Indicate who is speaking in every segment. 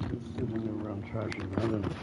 Speaker 1: Just sitting around trashing islands.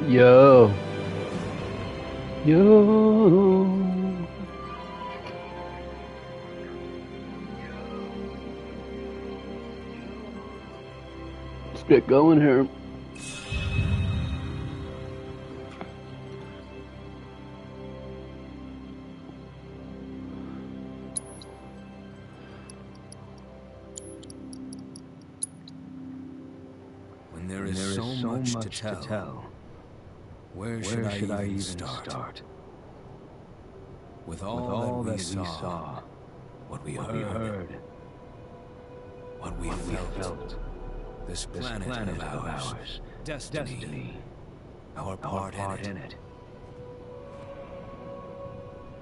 Speaker 1: Yo. Yo. Let's get going here.
Speaker 2: When there is so much to tell, where should I even start? With all that we saw, what we heard, what we felt, this planet of ours, destiny, our part in it.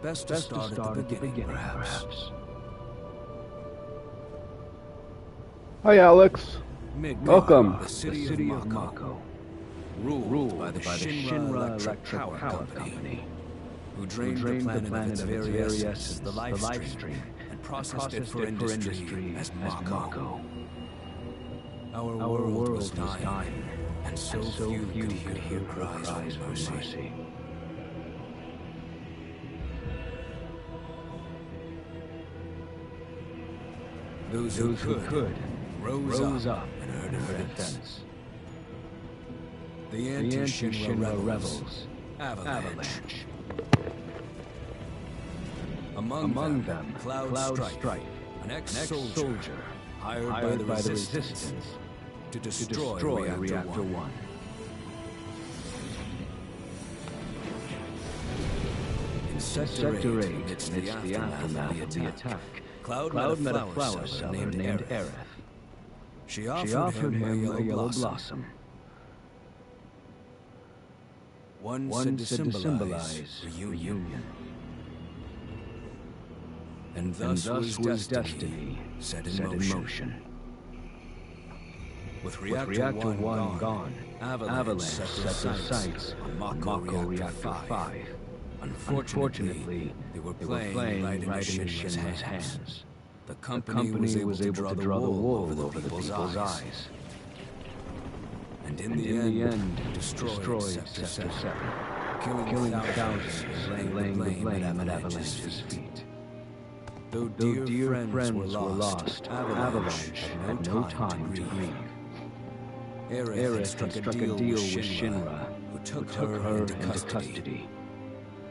Speaker 2: Best to start at the beginning, perhaps.
Speaker 1: Hi, Alex. Welcome.
Speaker 2: The city of Mako, ruled by the Shinra Electric Power Company, who drained the planet of its very essence, the life stream, and processed it for industry as Mako. Our world was dying, and so few could hear cries of mercy. Those who could rose up and earned a defense. The anti-Shinra rebels, Avalanche. Among them, Cloud Strife, an ex-soldier hired by the Resistance to destroy Reactor 1. In Sector 8, amidst the aftermath of the attack, Cloud met a flower seller named Aerith. She offered him a yellow blossom. One said to symbolize reunion. And thus was destiny set in motion. With Reactor 1 gone, Avalanche set their sights on Mako Reactor 5. Unfortunately, they were playing right into Shinra's hands. The company was able to draw the wool over the people's eyes. And in the end, destroyed Sector 7, killing thousands and laying the blame at Avalanche's feet. Though dear friends were lost, Avalanche had no time to grieve. Aerith struck a deal with Shinra, who took her into custody.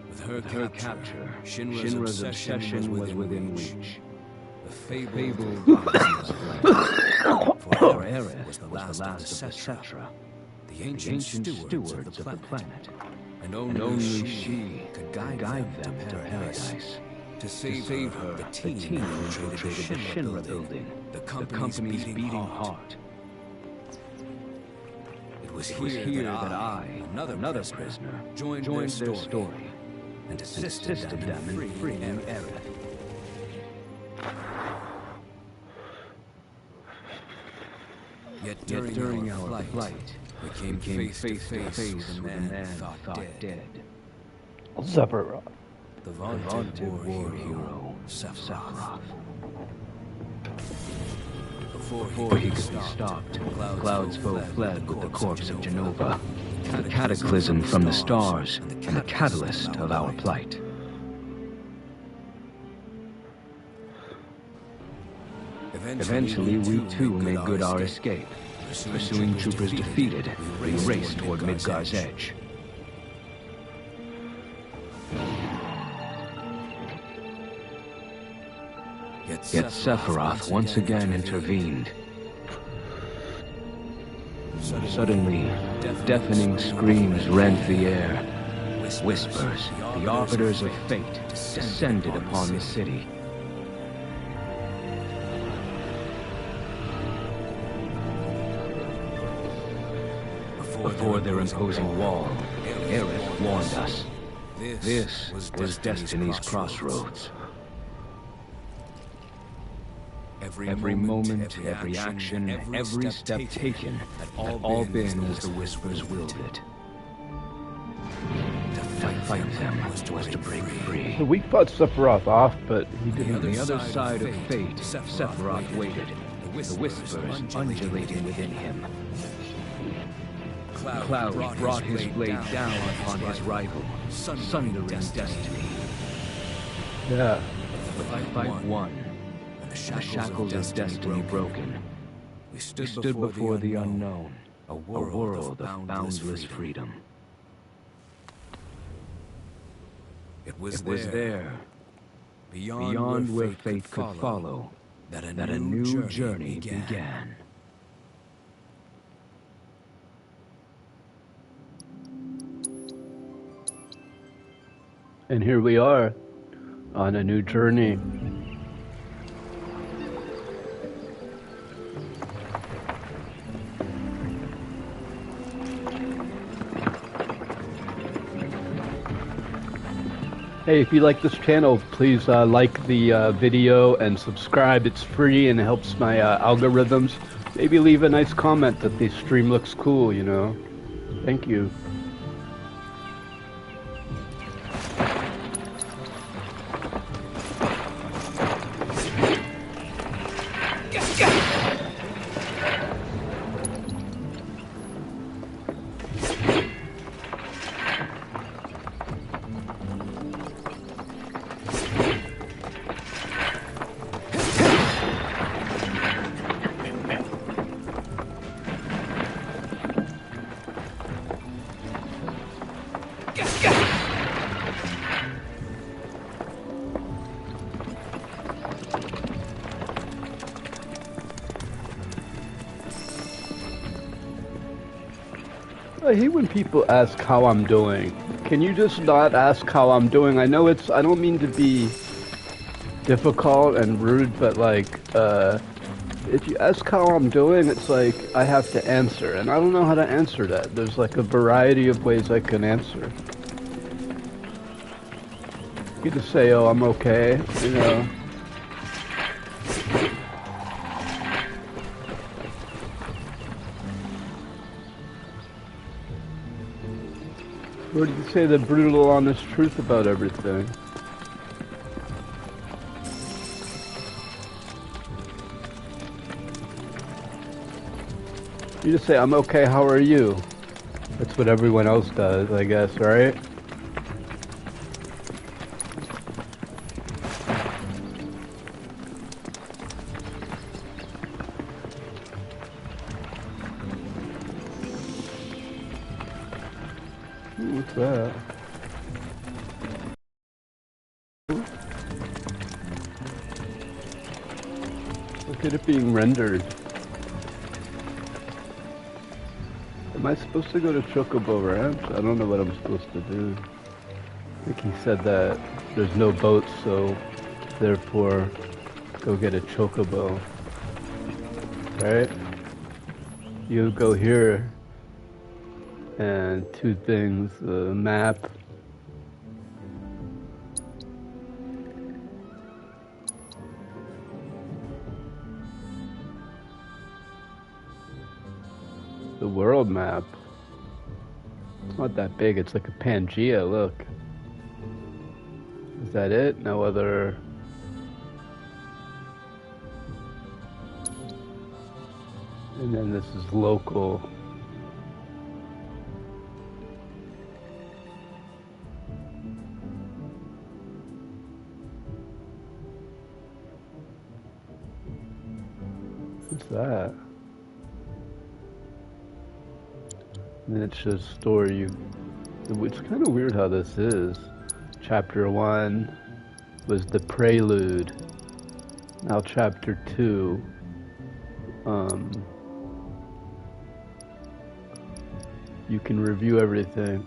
Speaker 2: With her capture, Shinra's obsession was within reach. The fabled goddess of land. For Aerith was the last of the Cetra, the ancient stewards of the planet. And only she could guide them to paradise. To save her, the team infiltrated the Shinra building, the company's beating heart. It was here that I, another prisoner, joined their story and assisted them in freeing Aerith. Yet during our flight, we came face to face with a man thought dead.
Speaker 1: Sephiroth.
Speaker 2: The vaunted war hero, Sephiroth. Before he could be stopped, Cloud's foe fled with the corpse of Jenova, the cataclysm from the stars, and the catalyst of our plight. Eventually, we too made good our escape. Pursuing troopers defeated, we raced toward Midgar's edge. Yet Sephiroth once again intervened. Suddenly, deafening screams rent the air. Whispers, the arbiters of fate, descended upon the city. Before their imposing wall, Aerith warned us. This was Destiny's crossroads. Every moment, every action, every step taken had all been as the Whispers willed it. To fight them was to break free.
Speaker 1: We fought Sephiroth off, but he didn't.
Speaker 2: On the other side of fate, Sephiroth waited, the Whispers undulating within him. Cloud brought his blade down upon his rival, sundering destiny.
Speaker 1: Yeah.
Speaker 2: The fight won. The shackles of destiny broken. We stood before the unknown, a world of boundless freedom. It was there, beyond where fate could follow, that a new journey began.
Speaker 1: And here we are, on a new journey. Hey, if you like this channel, please like the video and subscribe. It's free and it helps my algorithms. Maybe leave a nice comment that the stream looks cool, you know. Thank you. I hate when people ask how I'm doing. Can you just not ask how I'm doing? I know I don't mean to be difficult and rude, but like, if you ask how I'm doing, it's like I have to answer, and I don't know how to answer that. There's like a variety of ways I can answer. You just say, oh, I'm okay, you know. Or do you say the brutal, honest truth about everything? You just say, I'm okay, how are you? That's what everyone else does, I guess, right? What's that? Look at it being rendered. Am I supposed to go to Chocobo Ranch? I don't know what I'm supposed to do. I think he said that there's no boats, so therefore go get a Chocobo. Right? You go here. And two things, the map. The world map. It's not that big, it's like a Pangea, look. Is that it? No other... And then this is local. What's that? And then it shows story. It's kind of weird how this is. Chapter 1 was the prelude. Now chapter 2. You can review everything.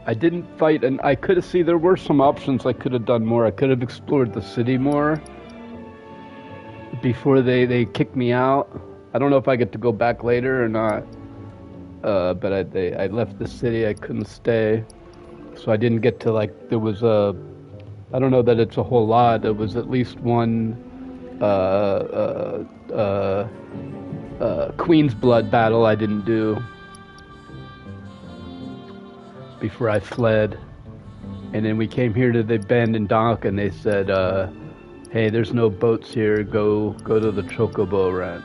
Speaker 1: I didn't fight, and I could have seen there were some options I could have done more. I could have explored the city more before they kicked me out. I don't know if I get to go back later or not. But I left the city. I couldn't stay, so I didn't get to, like, there was a, I don't know that it's a whole lot. There was at least one Queen's Blood battle I didn't do before I fled. And then we came here to the abandoned dock, and they said, hey, there's no boats here, go to the Chocobo Ranch.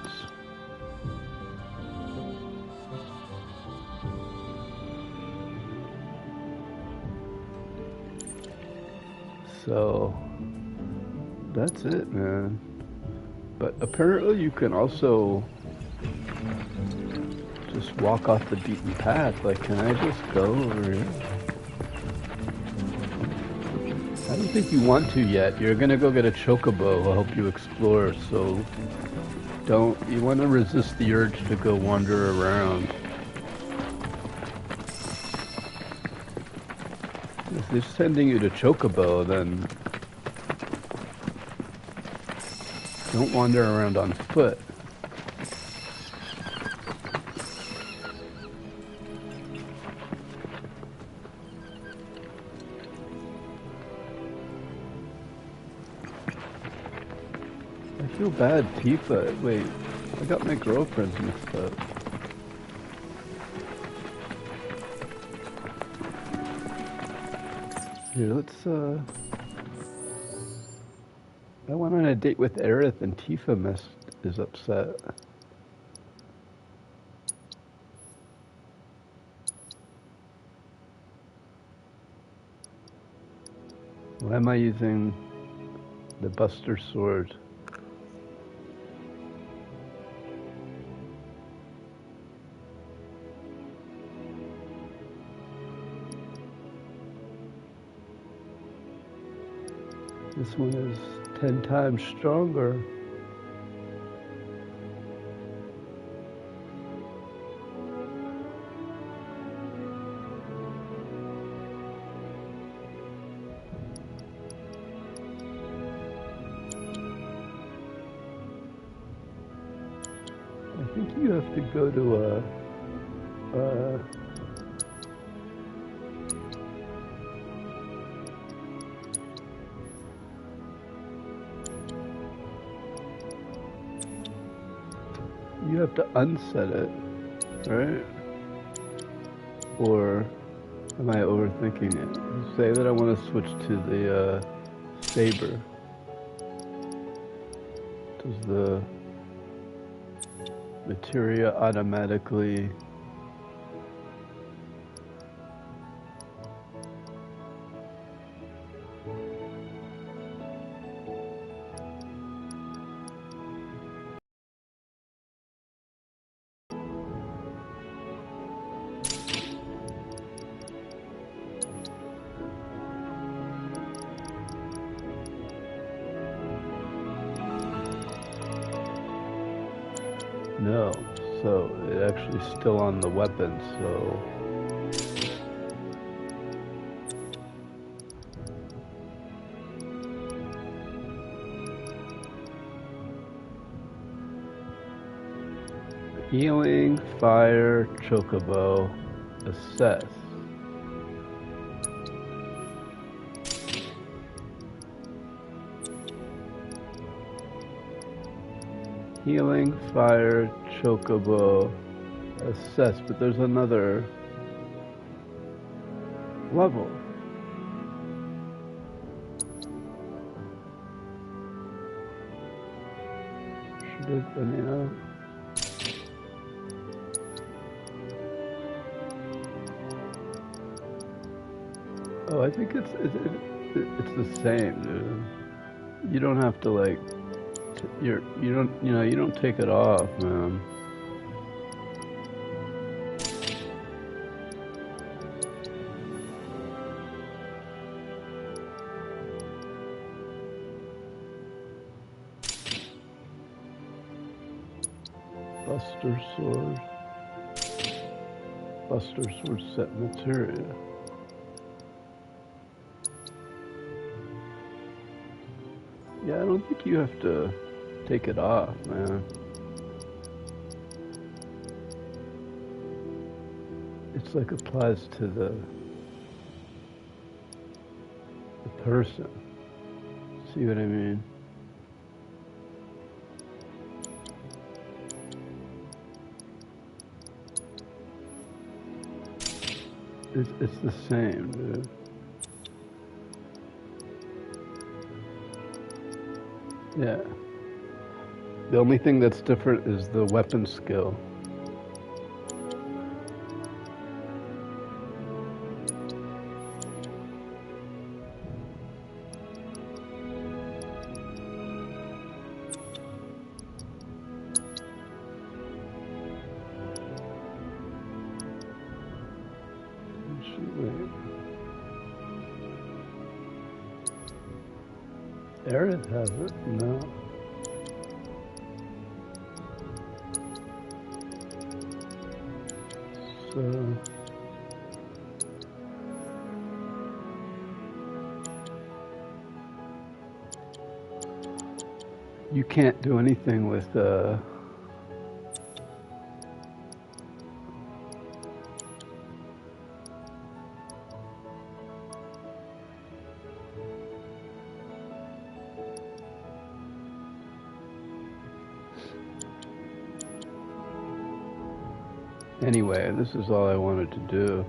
Speaker 1: So that's it, man. But apparently you can also just walk off the beaten path. Like, can I just go over here? I don't think you want to yet. You're gonna go get a chocobo who'll help you explore, so you want to resist the urge to go wander around. If they're sending you to chocobo, then don't wander around on foot. I feel bad, Tifa. Wait, I got my girlfriends mixed up. Here, let's, I went on a date with Aerith and Tifa is upset. Why am I using the Buster Sword? This one is 10 times stronger. I think you have to go to you have to unset it, right? Or am I overthinking it? Say that I want to switch to the saber. Does the materia automatically no, so it actually still on the weapon, so healing, fire, chocobo, assess. Healing, fire, chocobo, assess, but there's another level. Should have, I mean, oh, I think it's the same, dude. You don't have to like. You don't take it off, man. Buster Sword. Buster Sword set materia. Yeah, I don't think you have to take it off, man. It's like applies to the person. See what I mean? It's the same, dude. Yeah. The only thing that's different is the weapon skill. Actually, wait. Aerith has it? No. So... You can't do anything with Anyway, this is all I wanted to do.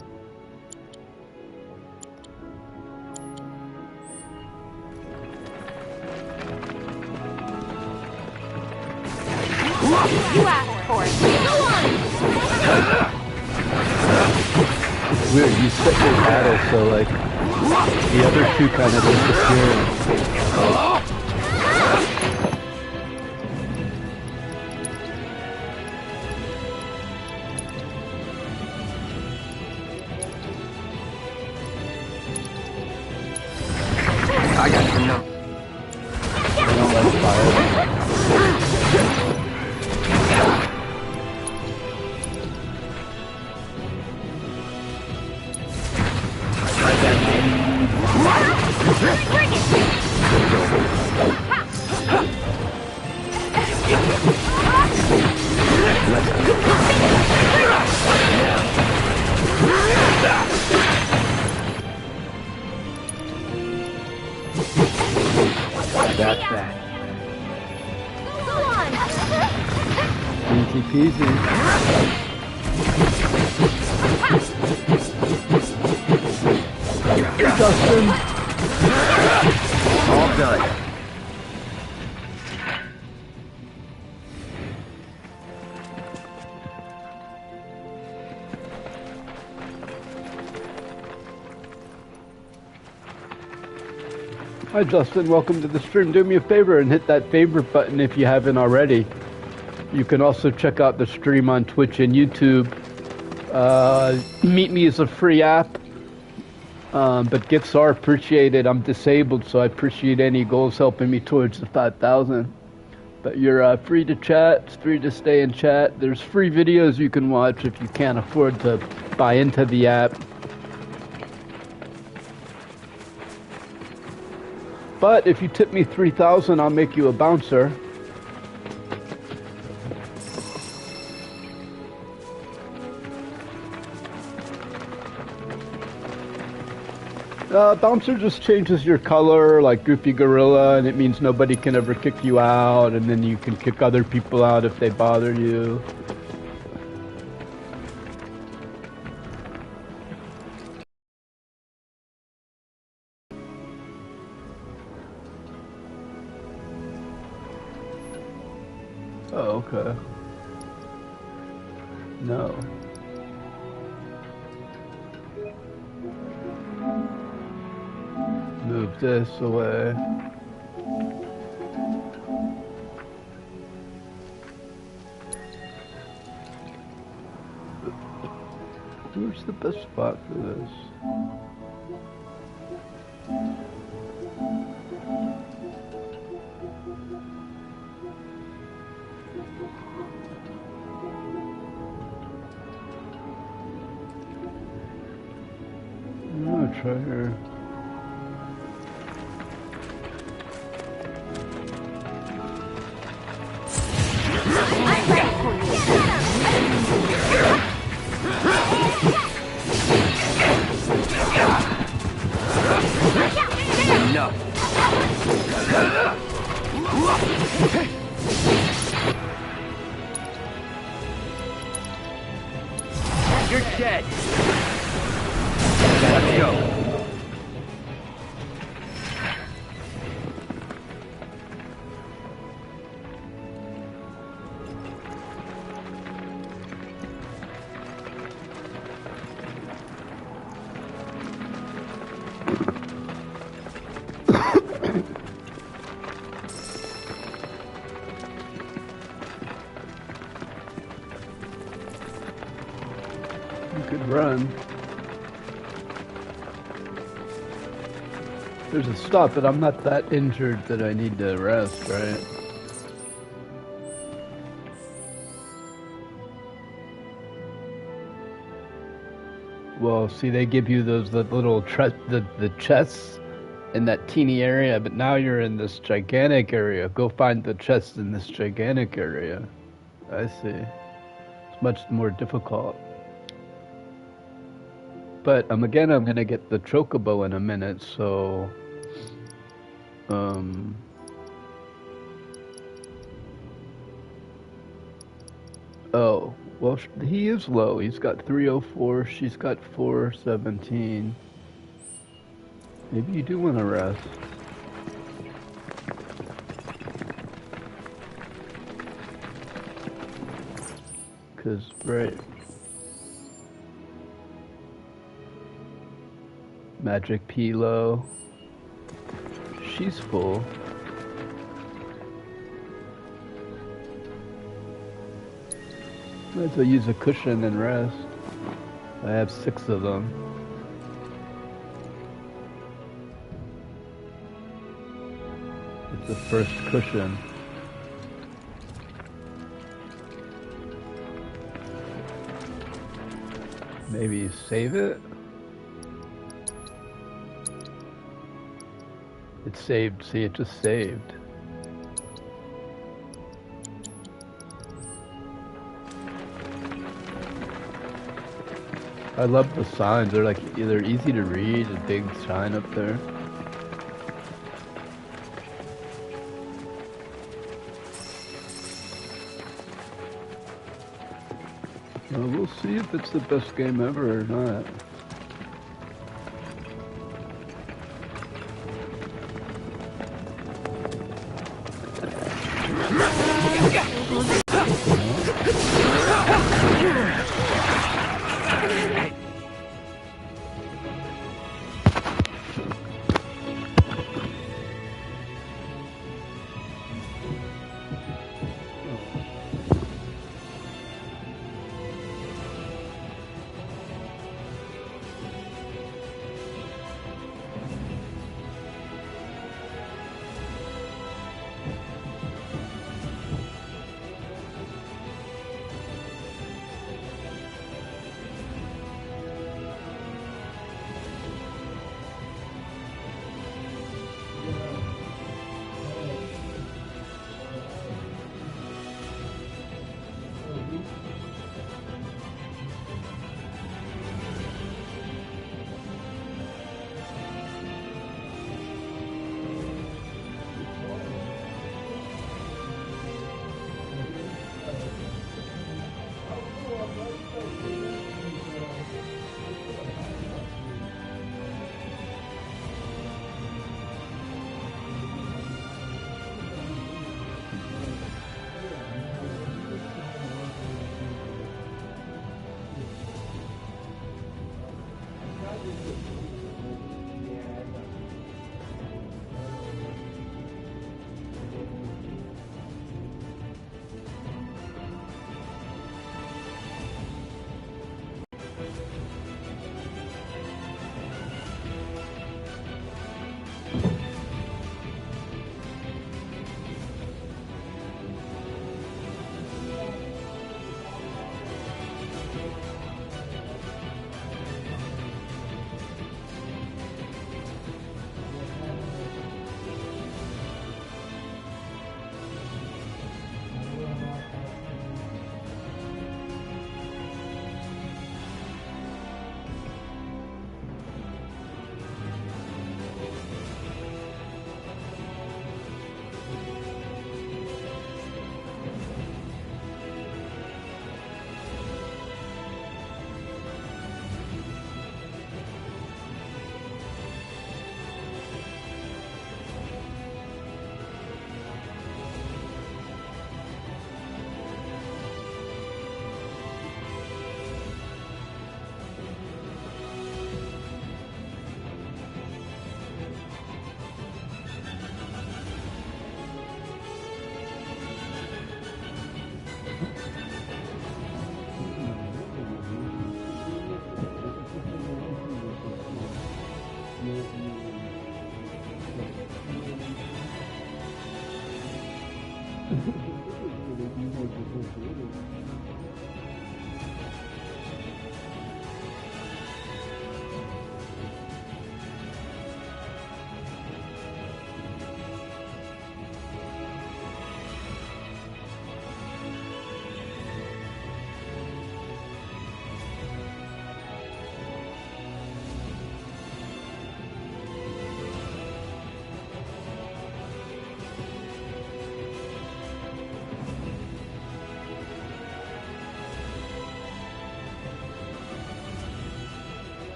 Speaker 3: You asked for it. Go on!
Speaker 1: It's weird, you set your battle so like the other two kind of disappear.
Speaker 4: I got some no.
Speaker 1: I don't like fire.
Speaker 3: Bring it!
Speaker 4: That's that.
Speaker 3: Go on!
Speaker 1: Easy peasy. Justin!
Speaker 4: All done.
Speaker 1: Hi Justin, welcome to the stream. Do me a favor and hit that favorite button if you haven't already. You can also check out the stream on Twitch and YouTube. Meet Me is a free app, but gifts are appreciated. I'm disabled, so I appreciate any goals helping me towards the 5,000. But you're free to chat, it's free to stay and chat. There's free videos you can watch if you can't afford to buy into the app. But if you tip me 3,000, I'll make you a bouncer. Bouncer just changes your color, like Goofy Gorilla, and it means nobody can ever kick you out, and then you can kick other people out if they bother you. Oh, okay. No. Move this away. Where's the best spot for this? I'm gonna try here.
Speaker 3: I'm ready for you.
Speaker 4: Enough. You're dead. Let's go.
Speaker 1: You could run. There's a stop, but I'm not that injured that I need to rest, right? Well, see, they give you those the little the chests in that teeny area, but now you're in this gigantic area. Go find the chests in this gigantic area. I see. It's much more difficult. But again, I'm gonna get the chocobo in a minute, so oh, well, he is low. He's got 304. She's got 417. Maybe you do want to rest. Cause right. Magic P low. She's full. Might as well use a cushion and rest. I have 6 of them. It's the first cushion. Maybe save it? It saved. See, it just saved. I love the signs. They're like they're easy to read. A big sign up there. Well, we'll see if it's the best game ever or not.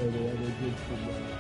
Speaker 1: they ever did some,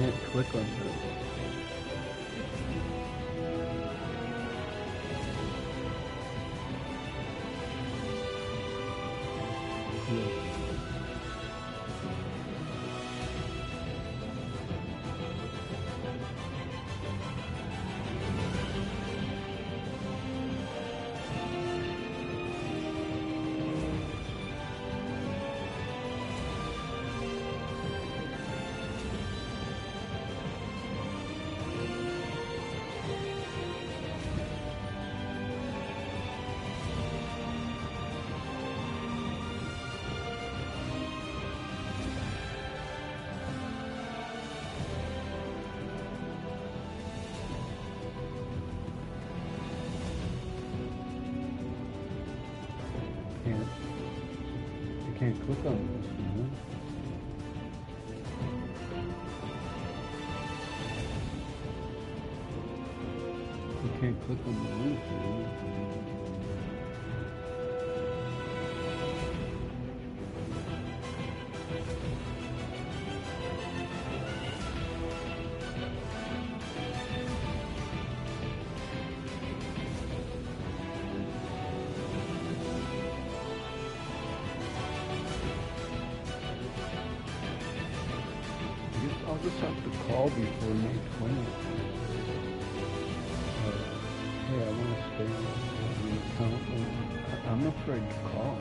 Speaker 1: can't click on that. I can't click on this, you know? You can't click on the link, you know? I'll just have to call before May 20th. Hey, I want to stay on the account. I'm afraid to call.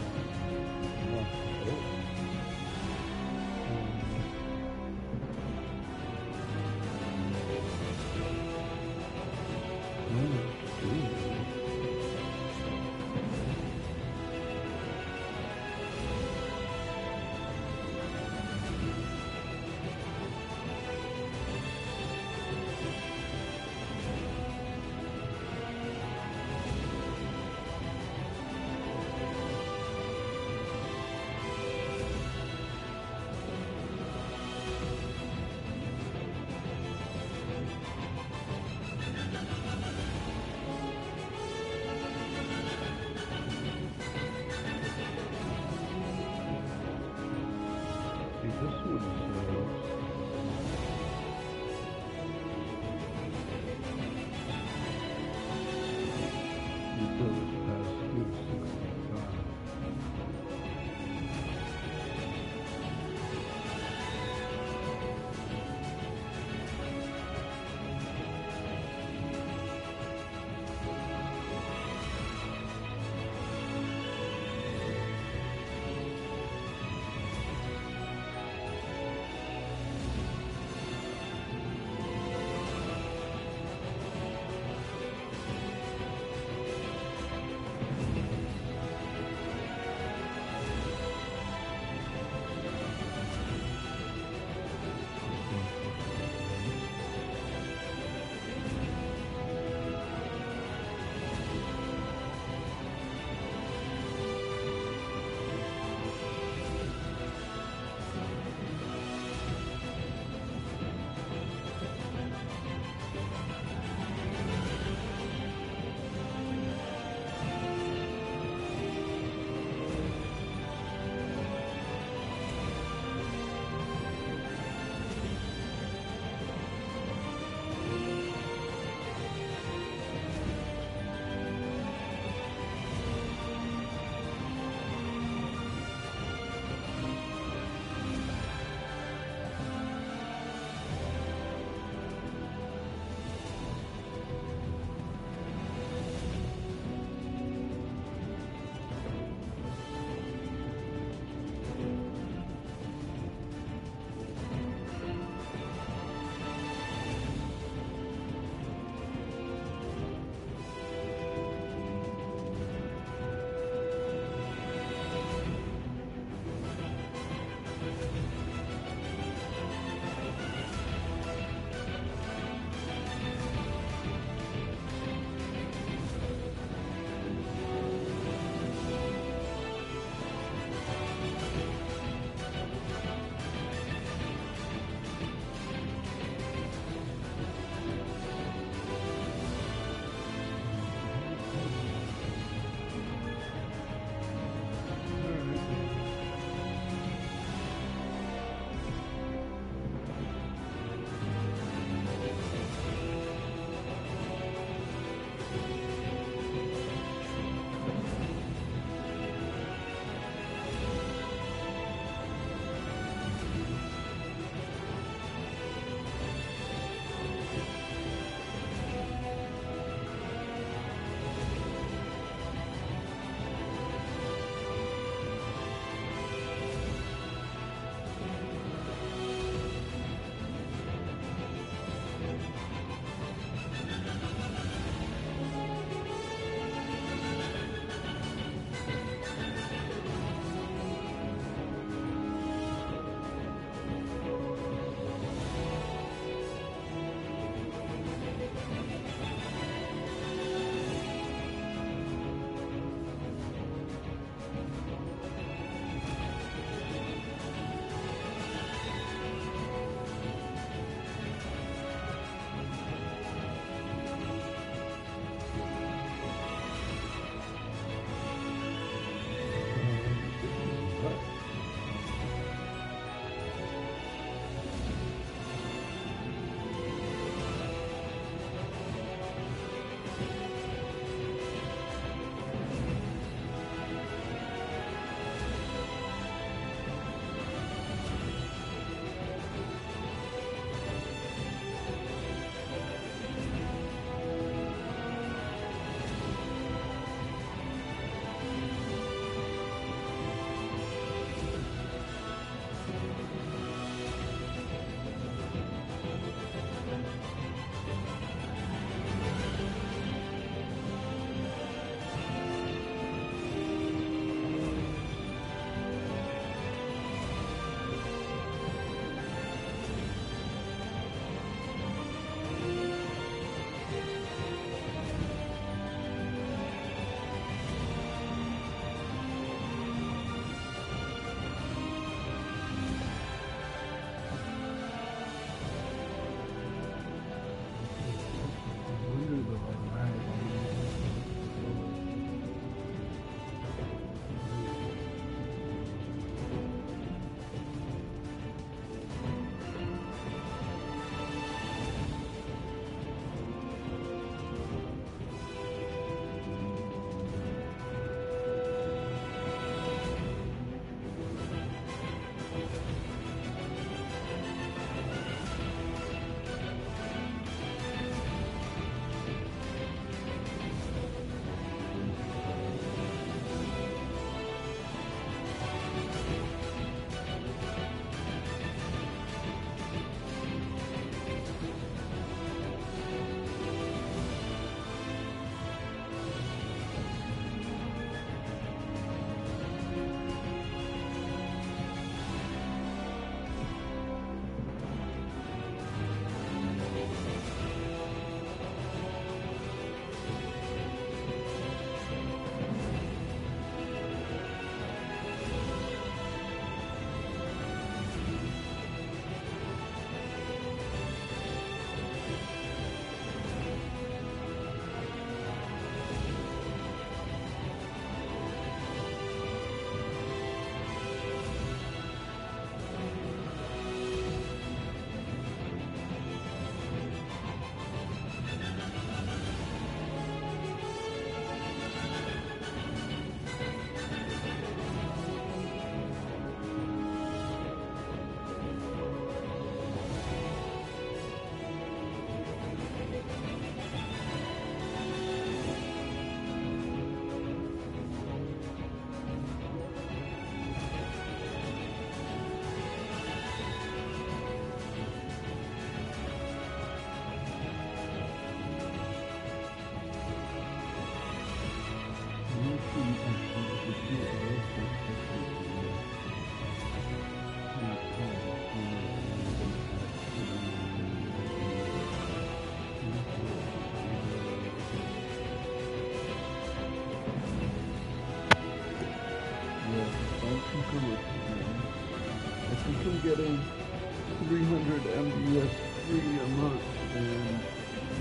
Speaker 1: me a month and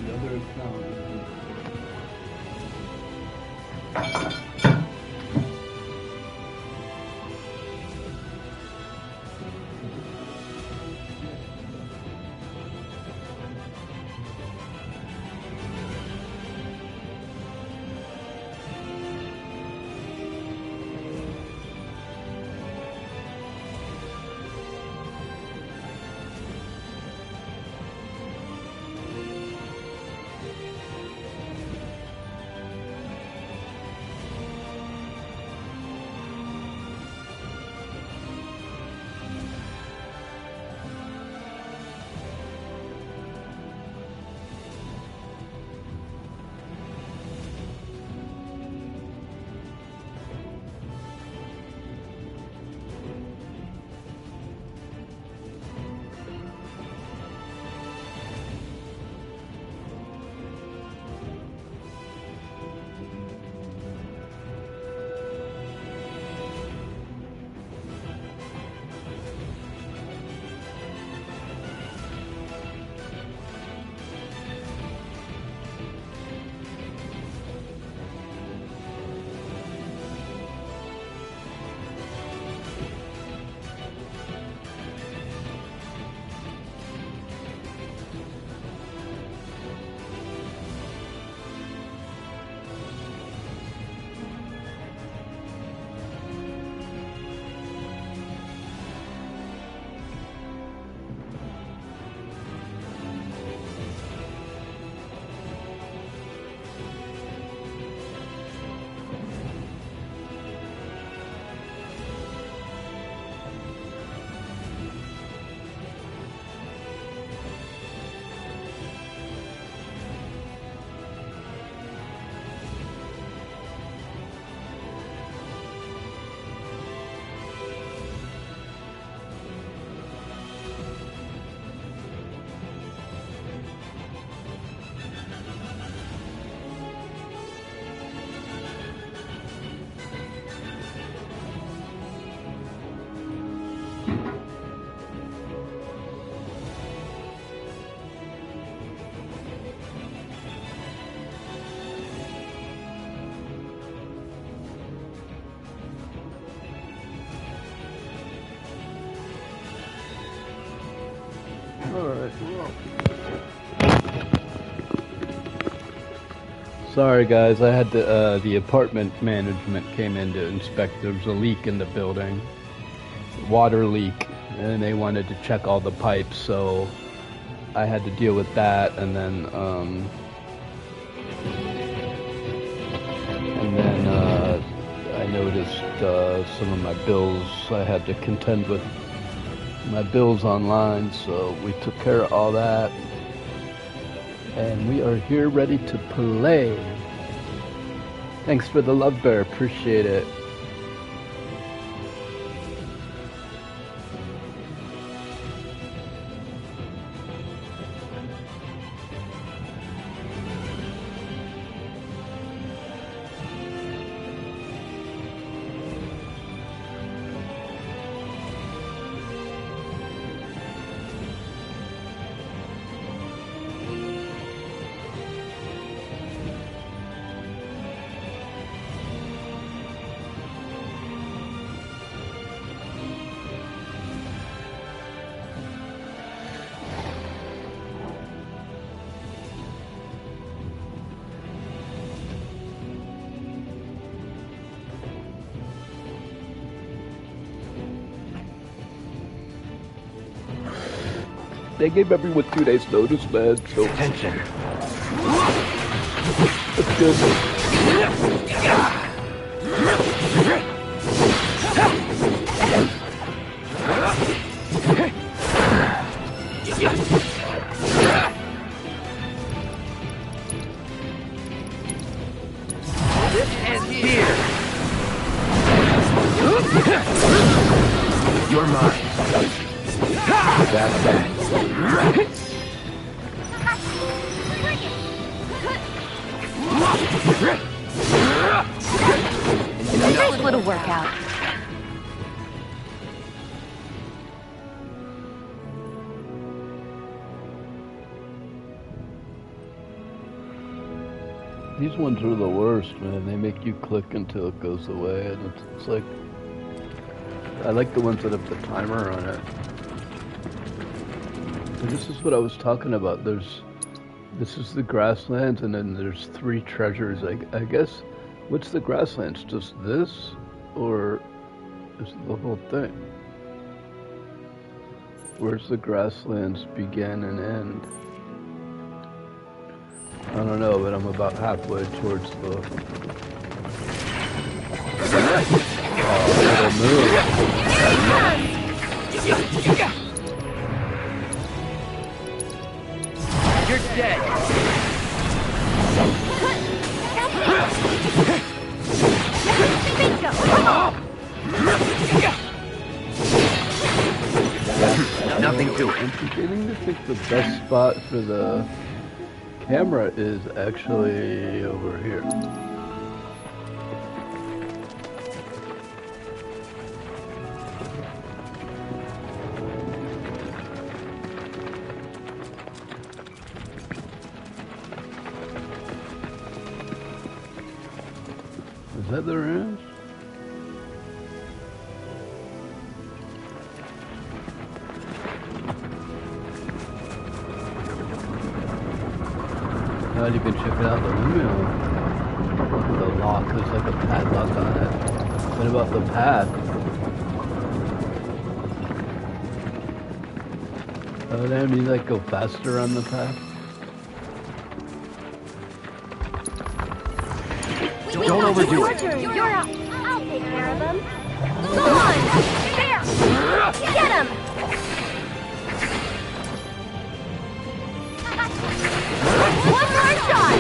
Speaker 1: the other account is alright. Sorry guys, I had to, the apartment management came in to inspect. There was a leak in the building. Water leak. And they wanted to check all the pipes, so I had to deal with that, and then I noticed some of my bills. I had to contend with my bills online, so we took care of all that. And we are here ready to play. Thanks for the love bear, appreciate it. They gave everyone 2 days notice, man, so...
Speaker 4: Attention.
Speaker 1: That's good.
Speaker 4: This ends here. You're mine. That's that.
Speaker 3: Nice little workout.
Speaker 1: These ones are the worst, man. They make you click until it goes away, and it's like... I like the ones that have the timer on it. And this is what I was talking about. This is the Grasslands, and then there's 3 treasures. I guess, what's the Grasslands? Just this? Or is it the whole thing? Where's the Grasslands begin and end? I don't know, but I'm about halfway towards the... Oh, it'll move.
Speaker 4: You're dead. Nothing to it.
Speaker 1: I'm beginning to think the best spot for the camera is actually over here. Is that their ranch? Not even checking out the windmill. The lock, there's like a padlock on it. What about the path? Oh damn, you like go faster on the path?
Speaker 4: Don't overdo it.
Speaker 3: You're up. I'll take care of them. Go on! There! Get him! One more shot!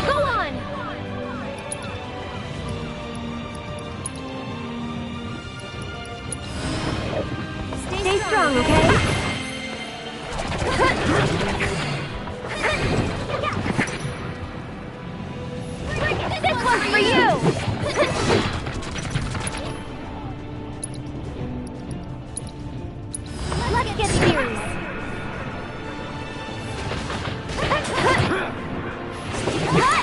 Speaker 3: Go on! Stay strong, okay? This one's for you! Let's get serious.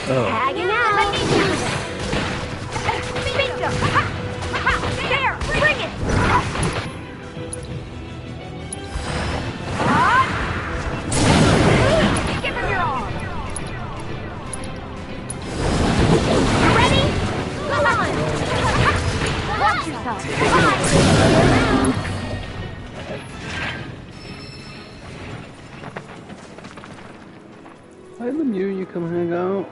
Speaker 3: Tagging out. Bingo. There, bring it. Give him your all. You ready? Come on. Watch yourself.
Speaker 1: Hi Lemieux, you come hang out?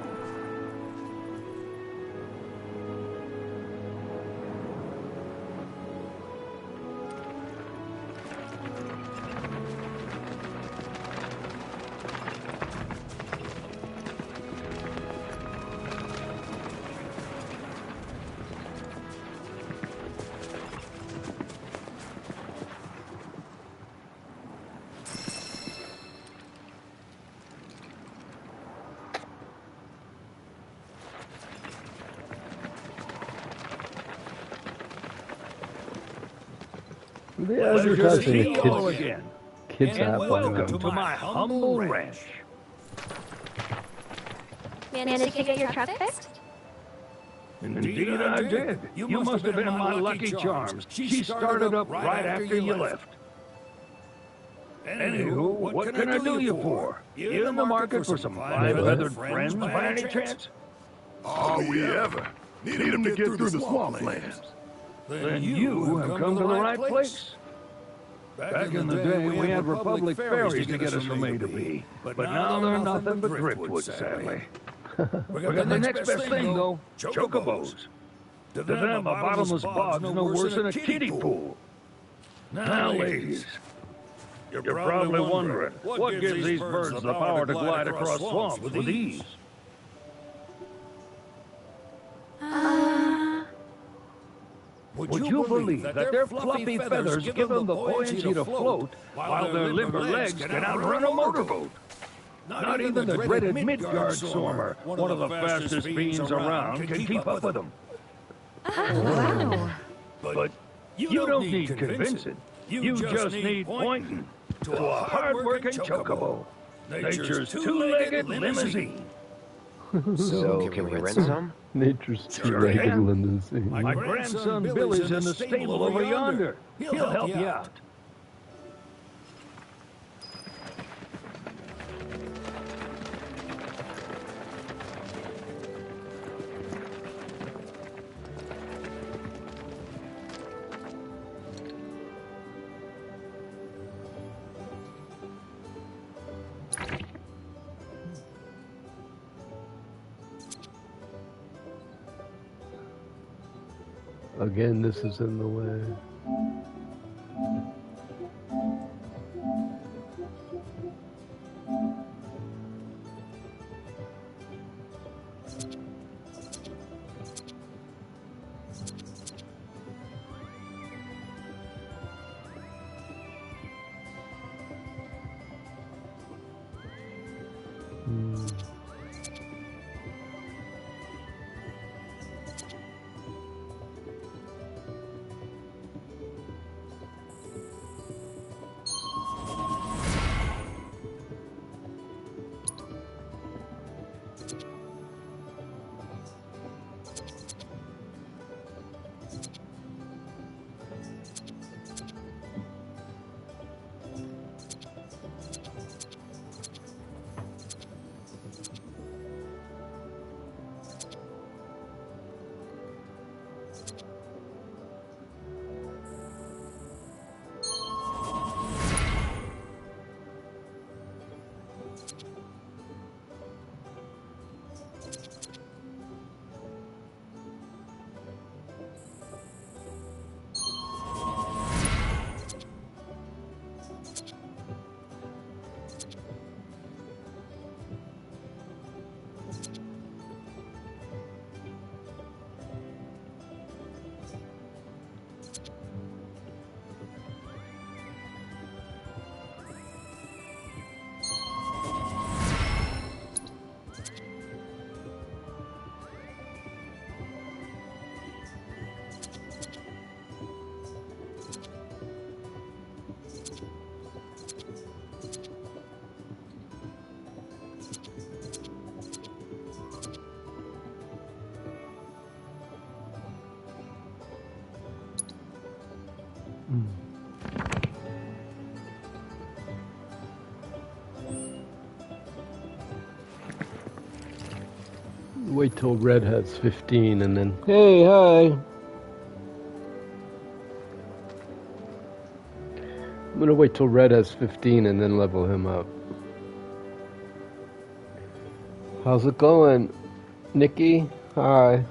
Speaker 1: The advertising the kids app on them.
Speaker 5: to my humble ranch.
Speaker 3: Managed to get your truck fixed?
Speaker 5: Indeed I did. You must have been my lucky charms. She started up right after you left. Anywho, what can I do you for? You in the market for some fine feathered friends by any chance?
Speaker 6: Are we ever? Need him to get through the swamplands.
Speaker 5: Then you have come to the right place. Back in the day, we had Republic ferries to get us from A to B. But now they're nothing but driftwood, sadly. We got the next best thing, though, chocobos. To them, a bottomless bog's no worse than a kiddie pool. Now, ladies, you're probably wondering, what gives these birds the power to glide across swamps with ease? Would you believe that their fluffy feathers give them the buoyancy to float, while their limber legs can outrun a motorboat? Not even the dreaded Midgard Stormer, one of the fastest beings around, can keep up with them.
Speaker 3: Wow.
Speaker 5: But you don't need convincing. You just need pointing to a hard-working chocobo, nature's two-legged limousine.
Speaker 4: So, can we rent some?
Speaker 1: Nature's too
Speaker 5: Sure
Speaker 1: ragged,
Speaker 5: can.
Speaker 1: Lyndon sings.
Speaker 5: My grandson Billy's in the stable over yonder. He'll help you out.
Speaker 1: Again, this is in the way. Wait till Red has 15 and then, hey, hi. I'm gonna wait till Red has 15 and then level him up. How's it going, Nikki? Hi.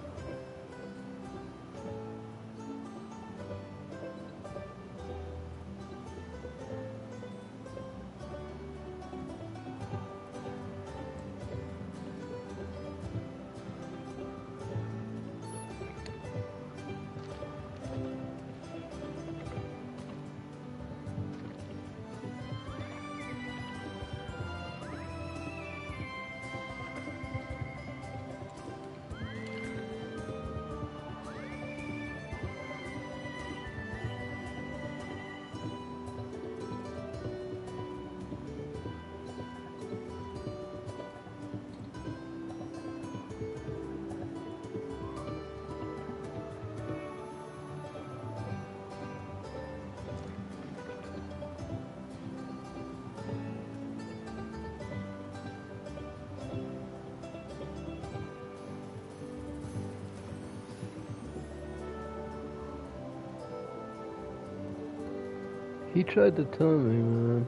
Speaker 1: He tried to tell me, man.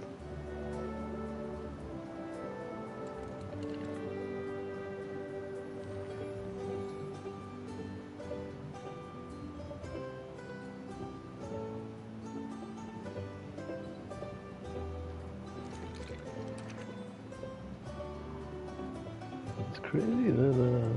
Speaker 1: It's crazy that,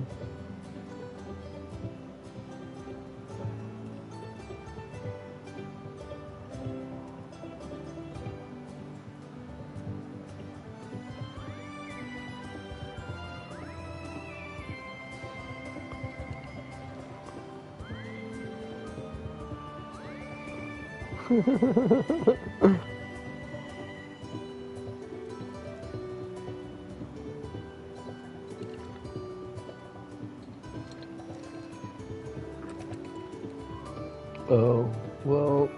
Speaker 1: Oh, well,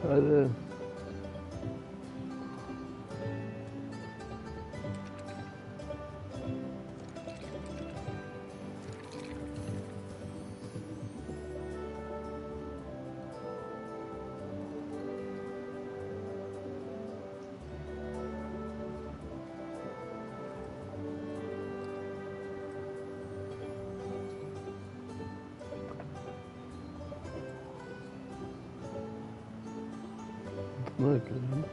Speaker 1: try to... Look at him.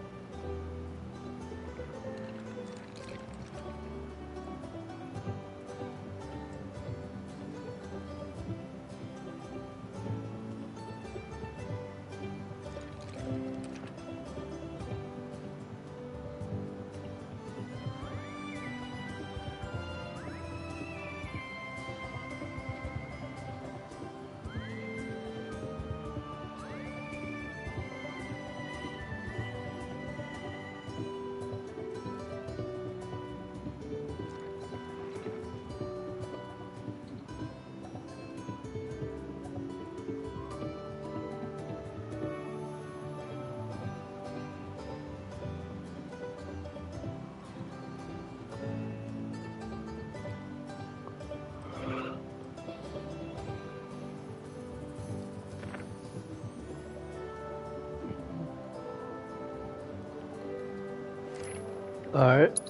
Speaker 1: Alright.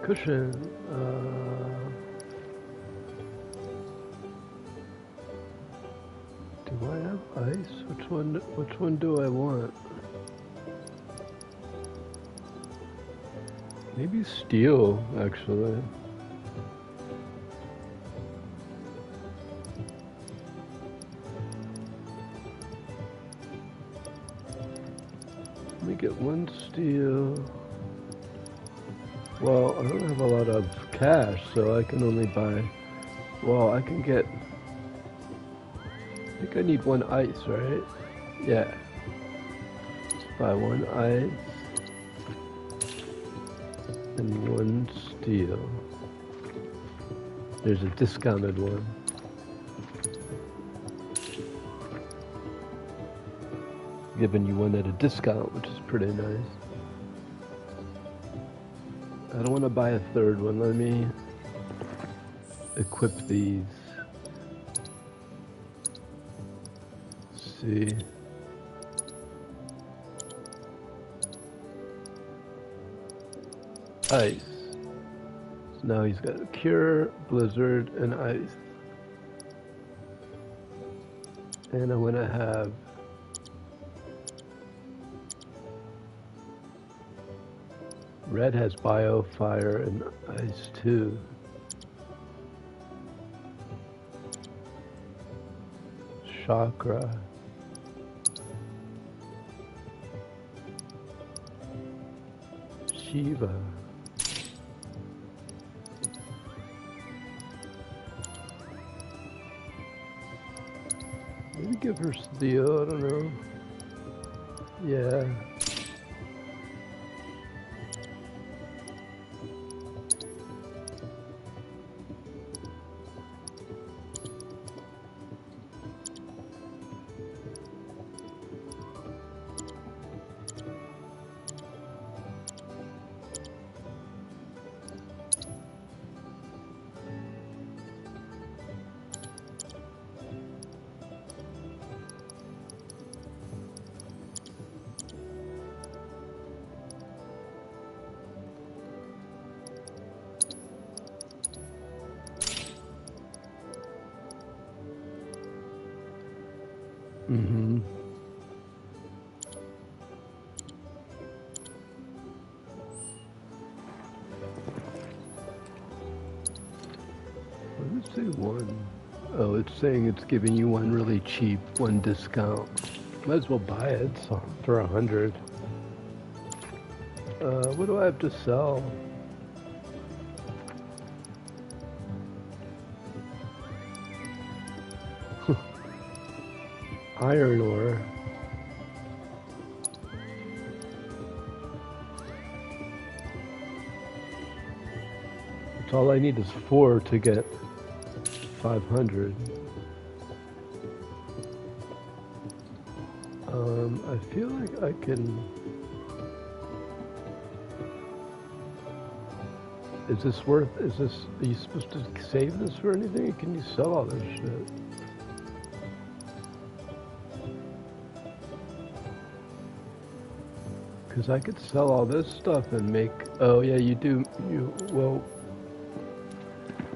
Speaker 1: Cushion. Do I have ice? Which one do I want? Maybe steel, actually. Let me get one steel. Well, I don't have a lot of cash, so I can only buy... Well, I can get... I think I need one ice, right? Yeah. Let's buy one ice. And one steel. There's a discounted one. Giving you one at a discount, which is pretty nice. I don't want to buy a third one. Let me equip these. See. Ice. So now he's got Cure, Blizzard, and Ice. And I want to have Red has Bio, Fire, and Ice too. Chakra. Shiva. Maybe give her steel, I don't know. Yeah. Mm-hmm. What does it say one? Oh, it's saying it's giving you one really cheap, one discount. Might as well buy it for 100. What do I have to sell? Iron ore. That's all I need is 4 to get 500. I feel like I can... Is this worth... Are you supposed to save this for anything? Or can you sell all this shit? Because I could sell all this stuff and make... Oh yeah, you do... Well...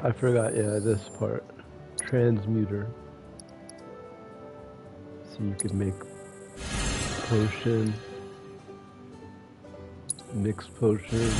Speaker 1: I forgot, yeah, this part. Transmuter. So you could make potion, mixed potion.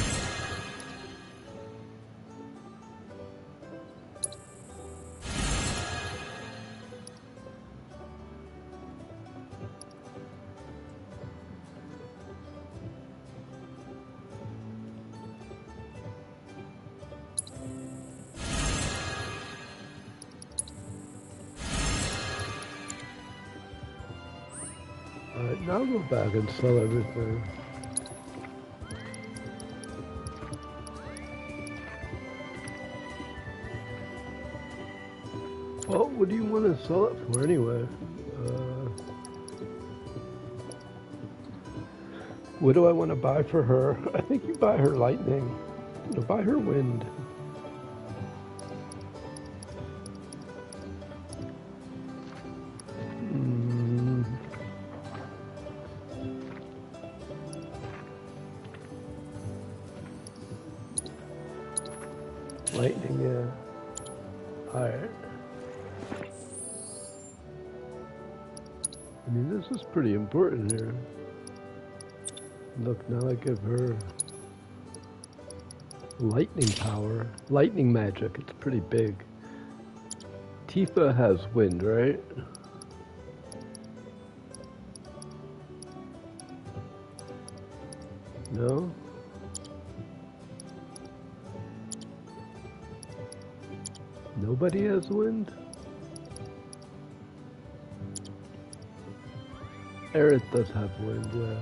Speaker 1: Alright, now I'll go back and sell everything. Well, what do you want to sell it for anyway? What do I want to buy for her? I think you buy her lightning. No, buy her wind. Lightning, yeah. Alright. I mean, this is pretty important here. Look, now I give her lightning power. Lightning magic, it's pretty big. Tifa has wind, right? No? Nobody has wind? Aerith does have wind, yeah.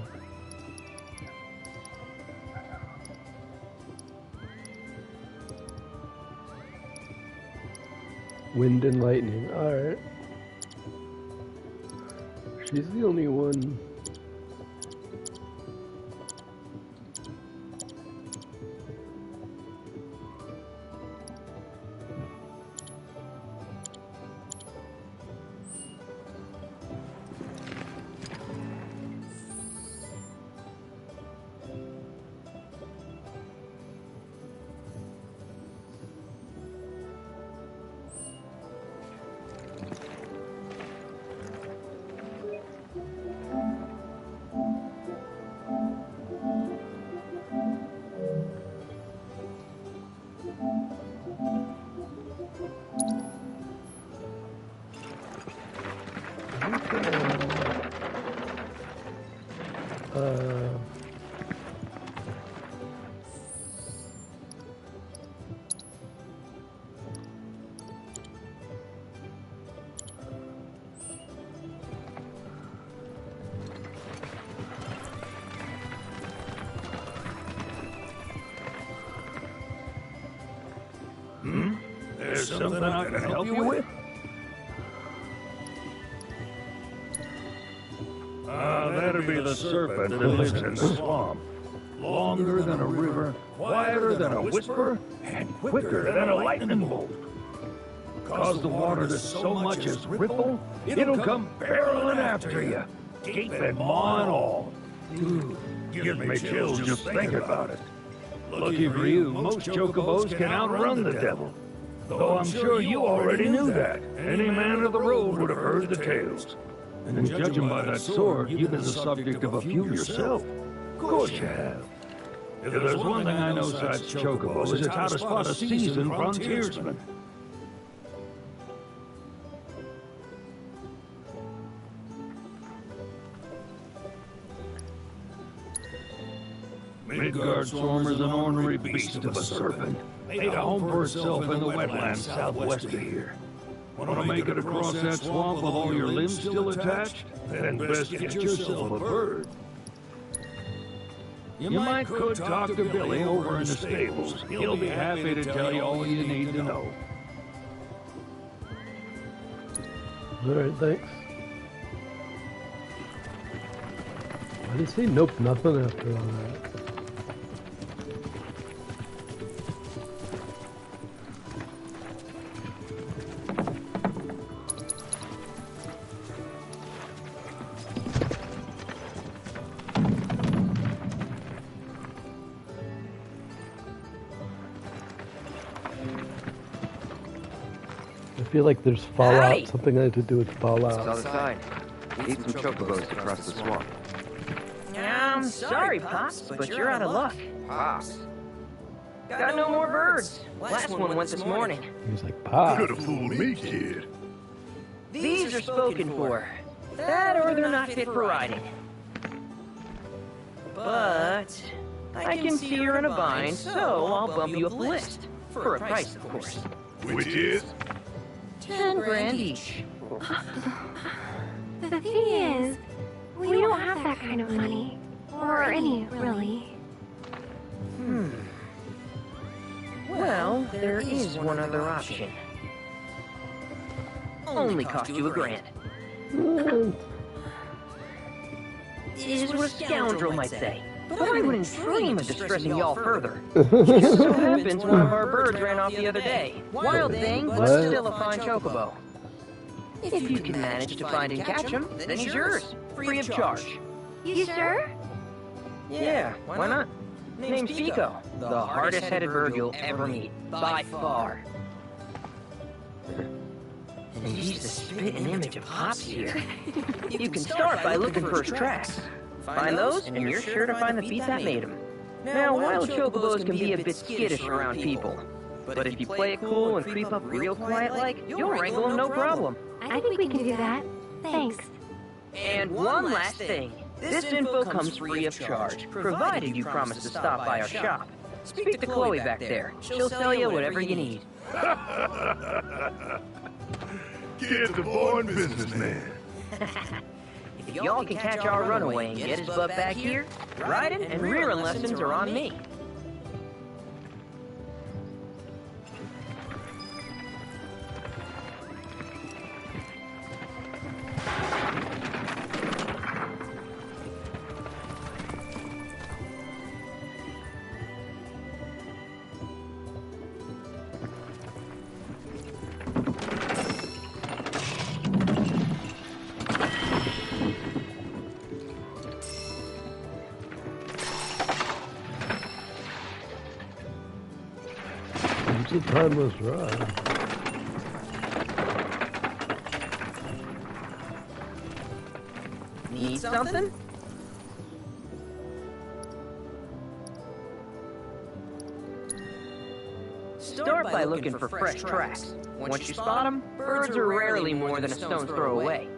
Speaker 1: Wind and lightning, alright. She's the only one.
Speaker 5: There's something I can help you with? That'd be the serpent that lives in the swamp. Longer than a river, quieter than a whisper, and quicker than a lightning bolt. Cause the water to so much as ripple, it'll come barreling after you, gape and maw and all. Dude, give me chills just thinking about it. Lucky for you, most chocobos can outrun the devil. Though I'm sure you already knew that. Any man of the road would have heard the tales. And judging by that sword, you've been the subject of a few yourself. Of course you have. If there's one thing I know besides chocobos, it's how to spot a seasoned frontiersman. Midgard Stormer's an ornery beast of a serpent. Made a home for itself in the wetlands southwest of here. Want to make it across that swamp with all your limbs still attached? Then best get yourself a bird. You might could talk to Billy over in the stables. He'll be happy to tell you all you need to know.
Speaker 1: Alright, thanks. Why did he say nope, nothing after all that? I feel like there's Fallout,
Speaker 4: Howdy.
Speaker 1: something that to do with
Speaker 4: It's
Speaker 1: Fallout.
Speaker 4: on the side. Need some chocobos to cross the swamp.
Speaker 7: I'm sorry, Pops, but you're out of luck.
Speaker 4: Pops.
Speaker 7: Got no more birds. Last one went this morning.
Speaker 1: He was like, "Pa."
Speaker 6: Could have fooled me, kid.
Speaker 7: These are spoken for. That or they're not fit for riding. But I can see you're in a bind, so I'll bump you up the list. For a price, of course.
Speaker 6: Which is?
Speaker 7: 10 grand each.
Speaker 3: The thing is, we don't have that kind of money. Or any, really.
Speaker 7: Well, there is one other option. Only cost you $1,000. It is what a scoundrel might say. But I wouldn't dream of distressing y'all further. Just so happens one of our birds ran off the other day. Wild thing, but
Speaker 1: What?
Speaker 7: still a fine chocobo. If you can manage to find and catch him, then he's yours, free of charge.
Speaker 3: You sure?
Speaker 7: Yeah, why not? Name's Pico, the hardest-headed bird you'll ever meet, by far. And he's the spitting image of Hops here. You can start by looking for his tracks. Find those, and you're sure to find the feet that made him. Now, wild chocobos can be a bit skittish around people, but if you play it cool and creep up real quiet-like, you'll wrangle them no problem.
Speaker 3: I think we can do that. Thanks.
Speaker 7: And one last thing. This info comes free of charge, provided you promise to stop by our shop. Speak to Chloe back there. She'll sell you whatever you need.
Speaker 6: Kid's a born businessman.
Speaker 7: If y'all can catch our runaway and get his butt back here, riding and rearing lessons are on me.
Speaker 1: It's a timeless ride.
Speaker 7: Need something? Start by looking for fresh tracks. Once you spot them, birds are rarely more than a stone's throw away.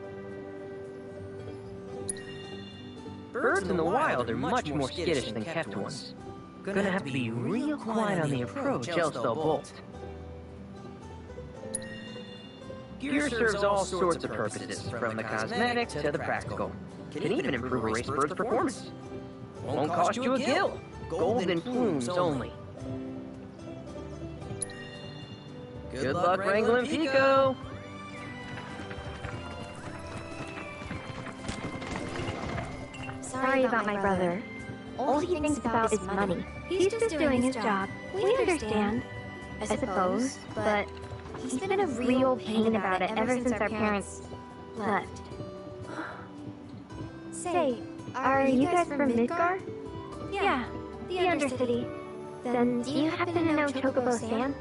Speaker 7: Birds in the wild are much more skittish than kept ones. Gonna have to be real quiet on the approach, else they'll bolt. Gear serves all sorts of purposes, from the cosmetic to the practical. Can even improve a race bird's performance. Won't cost you a gill. Golden plumes only. Good luck wrangling Pico!
Speaker 3: Sorry about my brother. All he thinks about is money. He's just doing his job. We understand, I suppose, but he's been a real pain about it ever since our parents left. Say, are you guys from Midgar? Yeah, the Undercity. Then do you happen to know Chocobo Sam?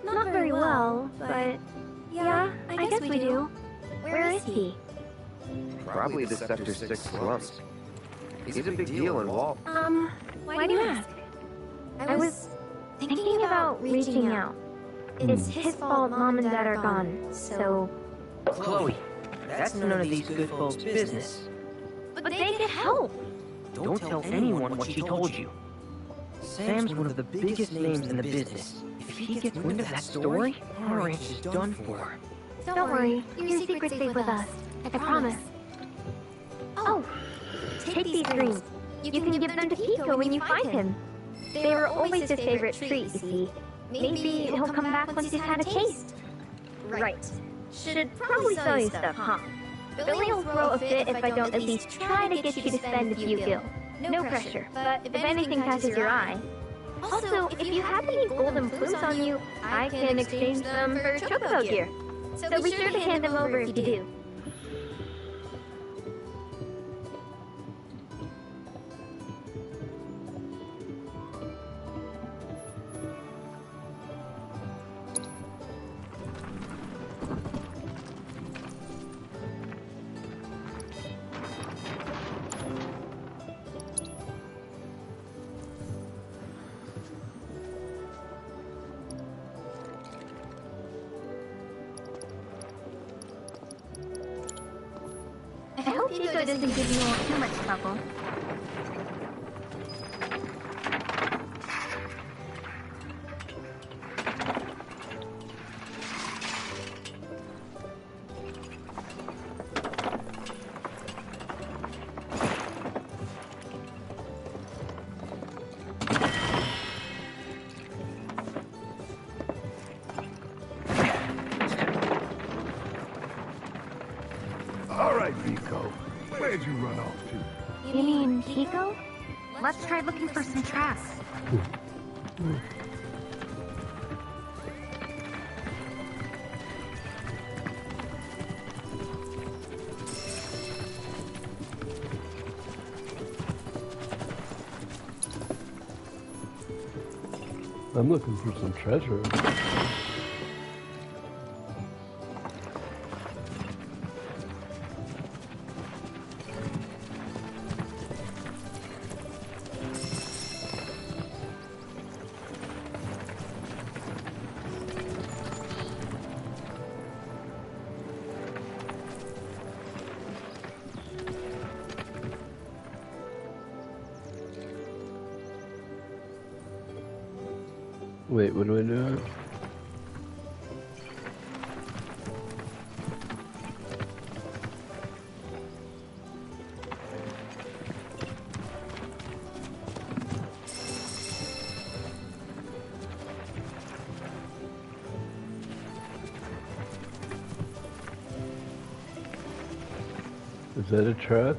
Speaker 3: Not very well, but yeah, I guess we do. Where is he?
Speaker 4: Probably the Sector 6 slums. He's a big deal in Walt.
Speaker 3: Why do you ask? I was thinking about reaching out. It's his fault Mom and Dad are gone, so...
Speaker 7: Chloe, that's none of these good folks' business.
Speaker 3: But they could help!
Speaker 7: Don't tell anyone what she told you. Sam's one of the biggest names in the business. If he gets wind of that story, our ranch is done for.
Speaker 3: Don't worry, your secret's safe with us. I promise. Oh! Take these greens. You can give them to Pico when you find him. They were always his favorite treat, you see. Maybe he'll come back once he's had a taste. Right. Should probably sell you stuff, huh? Billy will throw a fit if I don't at least try to get you to spend a few gil. No pressure, but if anything catches your eye. Also, if you have any golden plumes on you, I can exchange them for chocobo gear. So be sure to hand them over if you do. I hope Pico doesn't give you all too much trouble.
Speaker 6: All right, Pico. Where'd you run off to?
Speaker 3: You mean Pico? Let's try looking for some tracks.
Speaker 1: I'm looking for some treasure. Wait, what do I do? Is that a truck?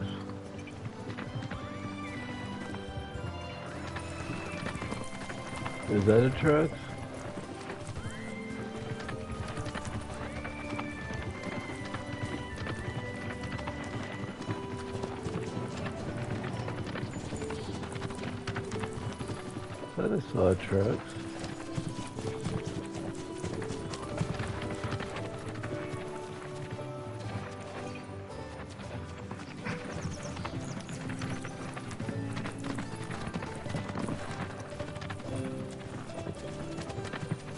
Speaker 1: Is that a truck? I thought I saw a truck.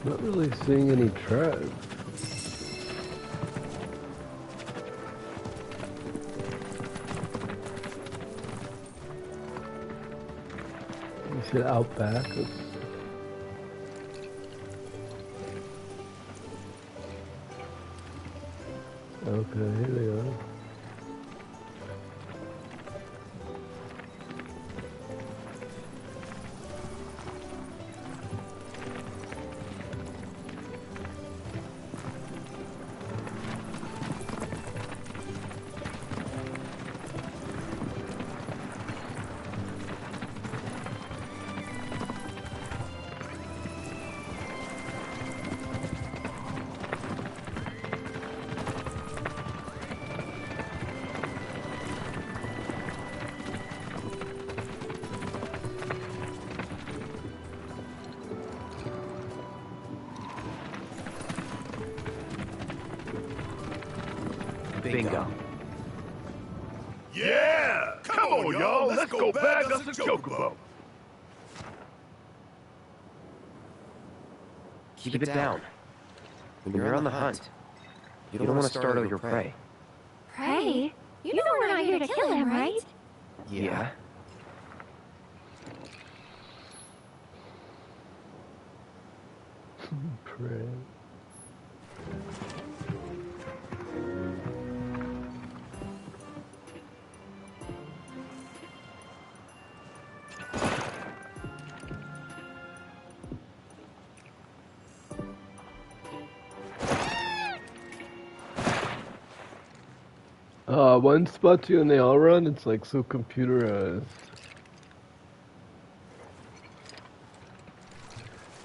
Speaker 1: Not really seeing any tracks. You said out back. Okay, here they are.
Speaker 4: Bingo.
Speaker 6: Yeah! Come on, y'all. Let's go bag us a chocobo.
Speaker 4: Keep it down. When you're on the hunt, you don't want to startle your prey.
Speaker 3: Prey? You know we're not here to kill him, right?
Speaker 4: Yeah.
Speaker 1: Pray. One spot's you and they all run, it's like so computerized.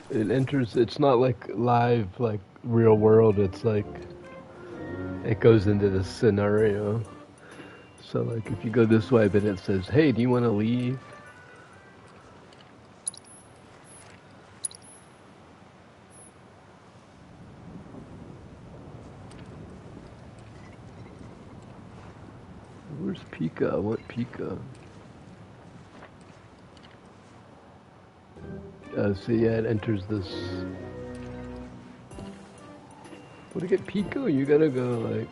Speaker 1: It enters, it's not like live, like real world, it's like, it goes into the scenario. So like if you go this way, but it says, hey, do you want to leave? Where's Pika? I want Pika. So yeah, it enters this. Well, to get Pika, you gotta go like.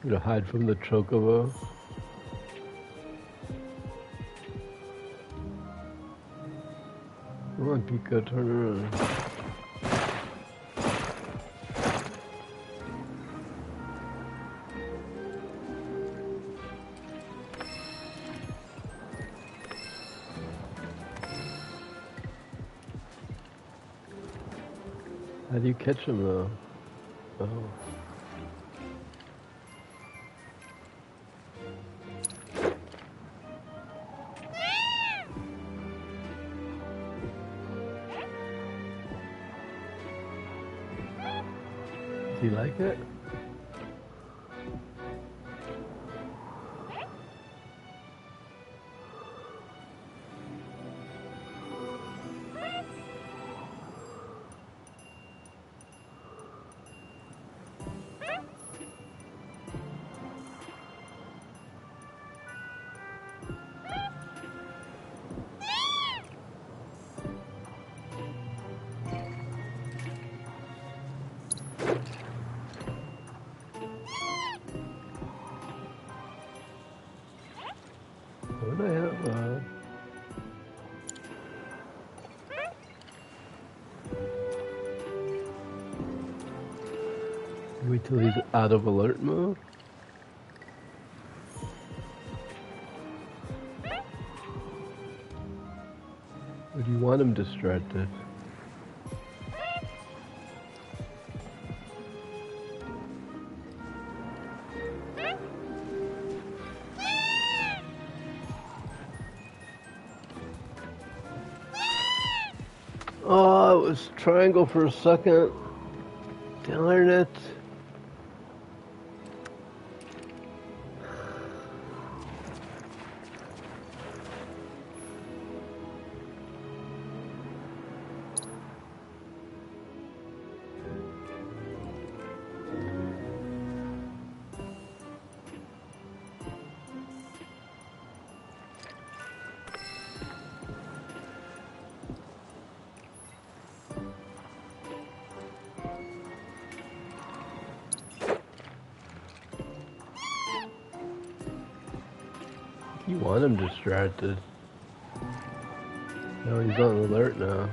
Speaker 1: You know, hide from the chocobo. Come on, Pika, turn around. How do you catch him though? Oh. Do you like it? What do I have? Wait till he's out of alert mode. Or do you want him distracted? Oh, it was triangle for a second. Darn it. You want him distracted. No, he's on alert now.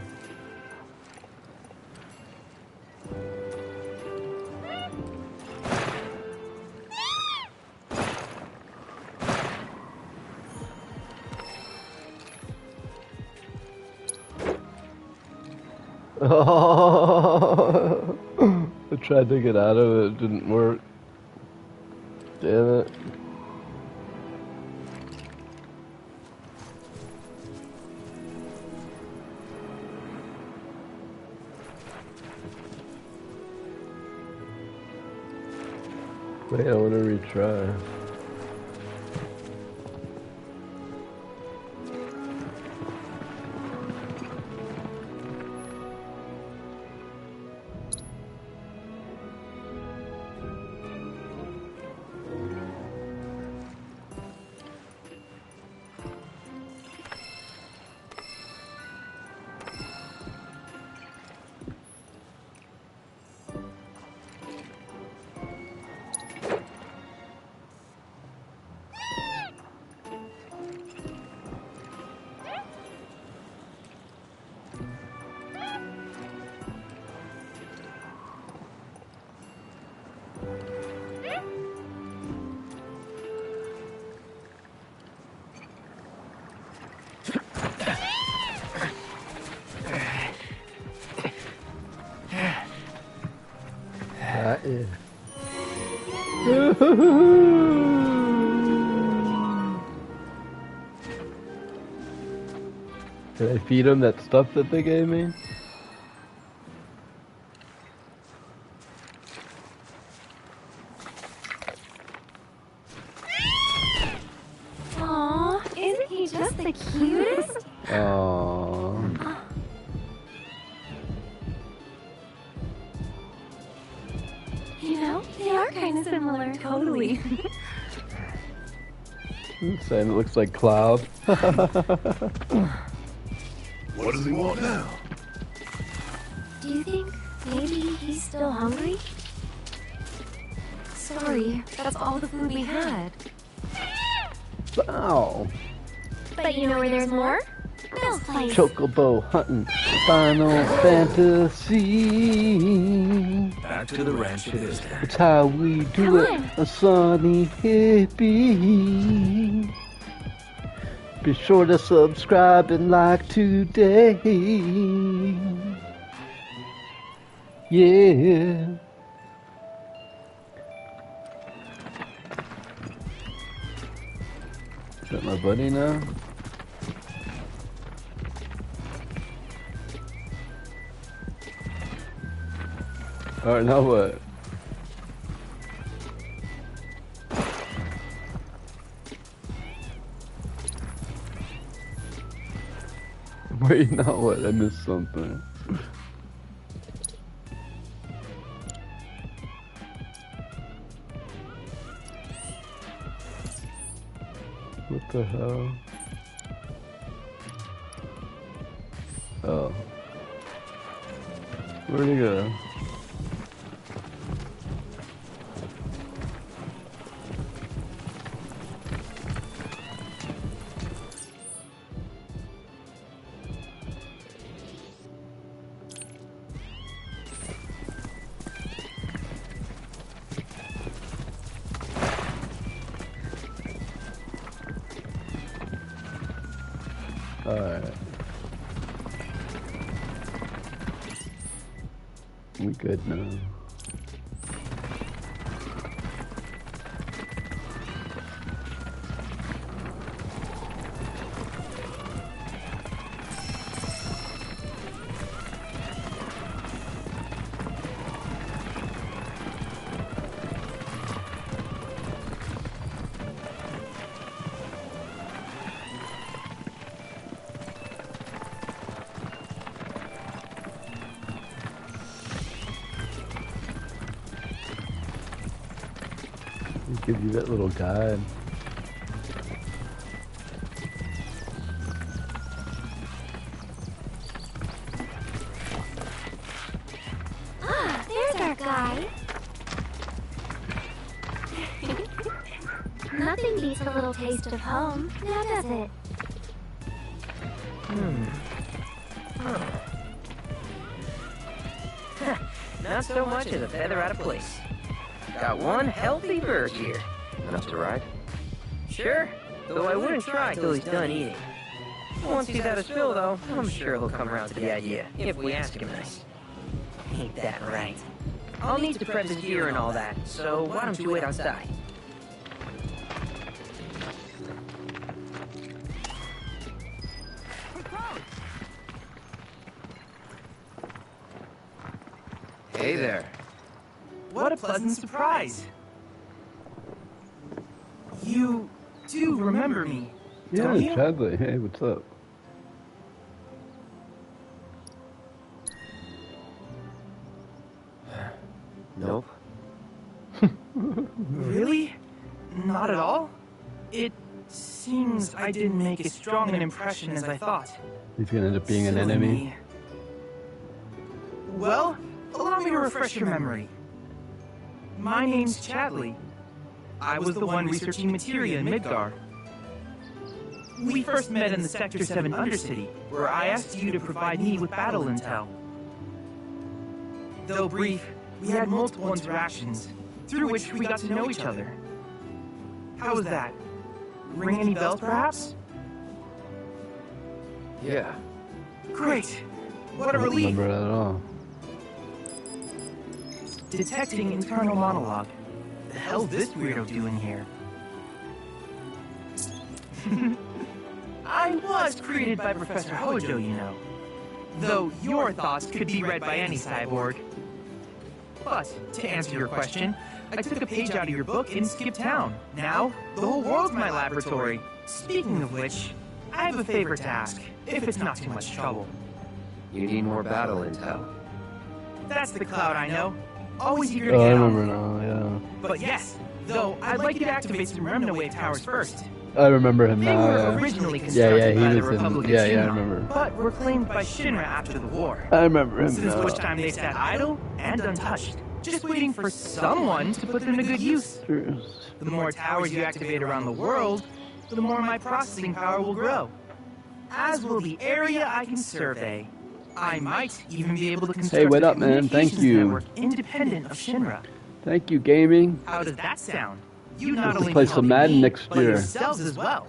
Speaker 1: Oh, I tried to get out of it, it didn't work. Damn it. Wait, I want to retry. Did I feed him that stuff that they gave me?
Speaker 3: Aw, isn't he just the cutest?
Speaker 1: Aww.
Speaker 3: You know, they are kind of similar. Totally.
Speaker 1: Saying it looks like Cloud.
Speaker 6: What does he want now?
Speaker 3: Do you think maybe he's still hungry? Sorry, that's all the food we had.
Speaker 1: Wow.
Speaker 3: But you know where there's more? Bill's place.
Speaker 1: Chocobo hunting. Final Fantasy.
Speaker 2: Back to the ranch it is then.
Speaker 1: It's how we do
Speaker 3: Come
Speaker 1: it.
Speaker 3: on.
Speaker 1: A sunny hippie. Be sure to subscribe and like today. Yeah. Is that my buddy now? Alright, now what? Wait, now what? I missed something. What the hell? Oh. Where'd he go? Alright. We good now. Give you that little guide.
Speaker 3: Ah, there's our guy. Nothing beats a little taste of home, now does it?
Speaker 7: Not so much as a feather out of place. Got one healthy bird here.
Speaker 4: Enough to ride?
Speaker 7: Sure, though I wouldn't try till he's done eating. Once he's had his fill, though, I'm sure he'll come around to the idea, if we ask him nice. Ain't that right? I'll need to prep his gear and all that, so why don't you wait outside?
Speaker 4: Hey there.
Speaker 8: What a pleasant surprise! You do remember me,
Speaker 1: Yeah,
Speaker 8: don't you?
Speaker 1: Chadley. Hey, what's up?
Speaker 4: Nope.
Speaker 8: Really? Not at all? It seems I didn't make as strong an impression as I thought.
Speaker 1: He's gonna end up being an
Speaker 8: Silly
Speaker 1: enemy.
Speaker 8: me. Well, allow me to refresh your memory. My name's Chadley. I was the one researching materia in Midgar. We first met in the Sector 7 Undercity, where I asked you to provide me with battle intel. Though brief, we had multiple interactions, through which we got to know each other. How was that? Ring any bells, perhaps?
Speaker 4: Yeah.
Speaker 8: Great! What a
Speaker 1: I don't
Speaker 8: relief!
Speaker 1: remember that at all.
Speaker 8: Detecting internal monologue. The hell's this weirdo doing here? I was created by Professor Hojo, you know. Though your thoughts could be read by any cyborg. But, to answer your question, I took a page out of your book and skipped town. Now, the whole world's my laboratory. Speaking of which, I have a favor to ask, if it's not too much trouble.
Speaker 4: You need more battle intel.
Speaker 8: That's the Cloud I know. Always eager to
Speaker 1: Oh, I
Speaker 8: get on.
Speaker 1: remember now, yeah.
Speaker 8: But yes, though I'd like you to activate some remnant wave towers first.
Speaker 1: I remember him
Speaker 8: They
Speaker 1: now,
Speaker 8: were
Speaker 1: yeah.
Speaker 8: originally
Speaker 1: Yeah,
Speaker 8: constructed
Speaker 1: he
Speaker 8: by the
Speaker 1: was in,
Speaker 8: Republic of
Speaker 1: yeah, I
Speaker 8: Shinra,
Speaker 1: remember.
Speaker 8: but were claimed by Shinra after the war.
Speaker 1: I remember him
Speaker 8: Since
Speaker 1: now.
Speaker 8: which time they sat idle and untouched, just waiting for someone to put them to good use. The more towers you activate around the world, the more my processing power will grow. As will the area I can survey. I might even be able to construct
Speaker 1: Hey, what
Speaker 8: a
Speaker 1: up, man? Thank
Speaker 8: communications
Speaker 1: you.
Speaker 8: network independent of Shinra.
Speaker 1: Thank you, gaming.
Speaker 8: How does that sound? You not
Speaker 1: Let's
Speaker 8: only
Speaker 1: play
Speaker 8: be
Speaker 1: some
Speaker 8: helping
Speaker 1: Madden
Speaker 8: me,
Speaker 1: next
Speaker 8: but
Speaker 1: year.
Speaker 8: yourselves as well.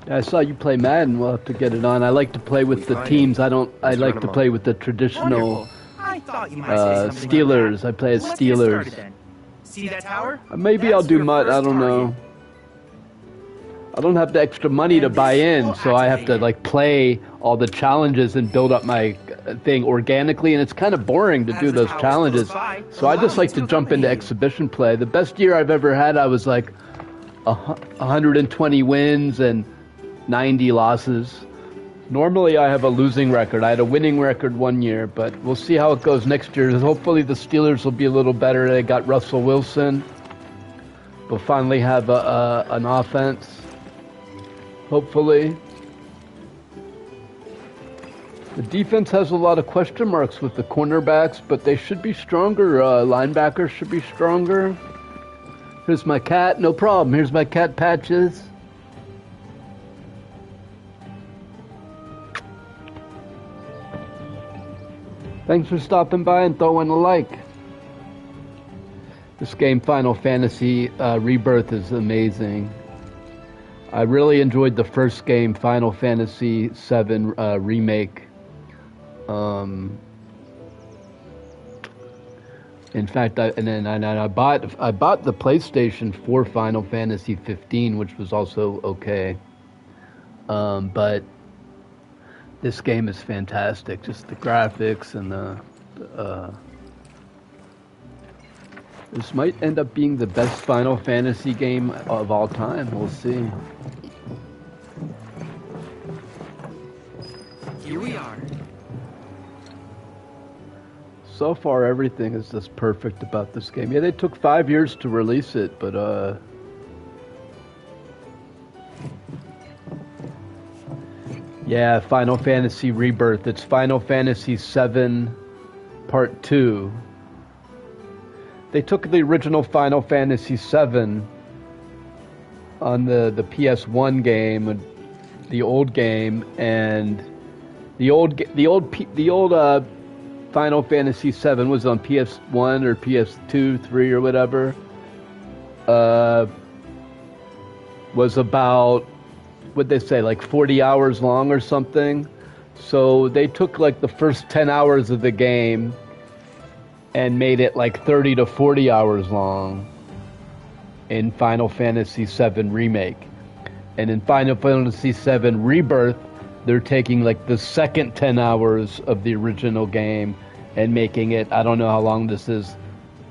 Speaker 1: I saw you play Madden. We'll have to get it on. I like to play with the teams. I don't. I like to play with the traditional
Speaker 8: Wonderful. I thought you might say something
Speaker 1: Steelers.
Speaker 8: like that.
Speaker 1: I play as
Speaker 8: Let's get started
Speaker 1: Steelers.
Speaker 8: then. See that tower?
Speaker 1: Maybe I'll
Speaker 8: That's
Speaker 1: do
Speaker 8: your
Speaker 1: mud. I
Speaker 8: first
Speaker 1: don't know.
Speaker 8: target.
Speaker 1: I don't have the extra money to buy in, so I have to like play all the challenges and build up my thing organically, and it's kind of boring to do those challenges. So I just like to jump into exhibition play. The best year I've ever had, I was like 120 wins and 90 losses. Normally I have a losing record. I had a winning record one year, but we'll see how it goes next year. Hopefully the Steelers will be a little better. They got Russell Wilson. We'll finally have an offense. Hopefully. The defense has a lot of question marks with the cornerbacks, but they should be stronger. Linebackers should be stronger. Here's my cat. No problem. Here's my cat Patches. Thanks for stopping by and throwing a like. This game, Final Fantasy Rebirth, is amazing. I really enjoyed the first game, Final Fantasy VII Remake. In fact, I bought the PlayStation for Final Fantasy 15, which was also okay. But this game is fantastic. Just the graphics and this might end up being the best Final Fantasy game of all time. We'll see.
Speaker 8: Here we are.
Speaker 1: So far, everything is just perfect about this game. Yeah, they took 5 years to release it, but yeah, Final Fantasy Rebirth. It's Final Fantasy VII Part 2. They took the original Final Fantasy VII on the PS1 game, the old game, and the old Final Fantasy VII was on PS1 or PS2, 3 or whatever. Was about, what'd they say, like 40 hours long or something. So they took like the first 10 hours of the game and made it like 30 to 40 hours long in Final Fantasy VII Remake. And in Final Fantasy VII Rebirth, they're taking like the second 10 hours of the original game and making it, I don't know how long this is,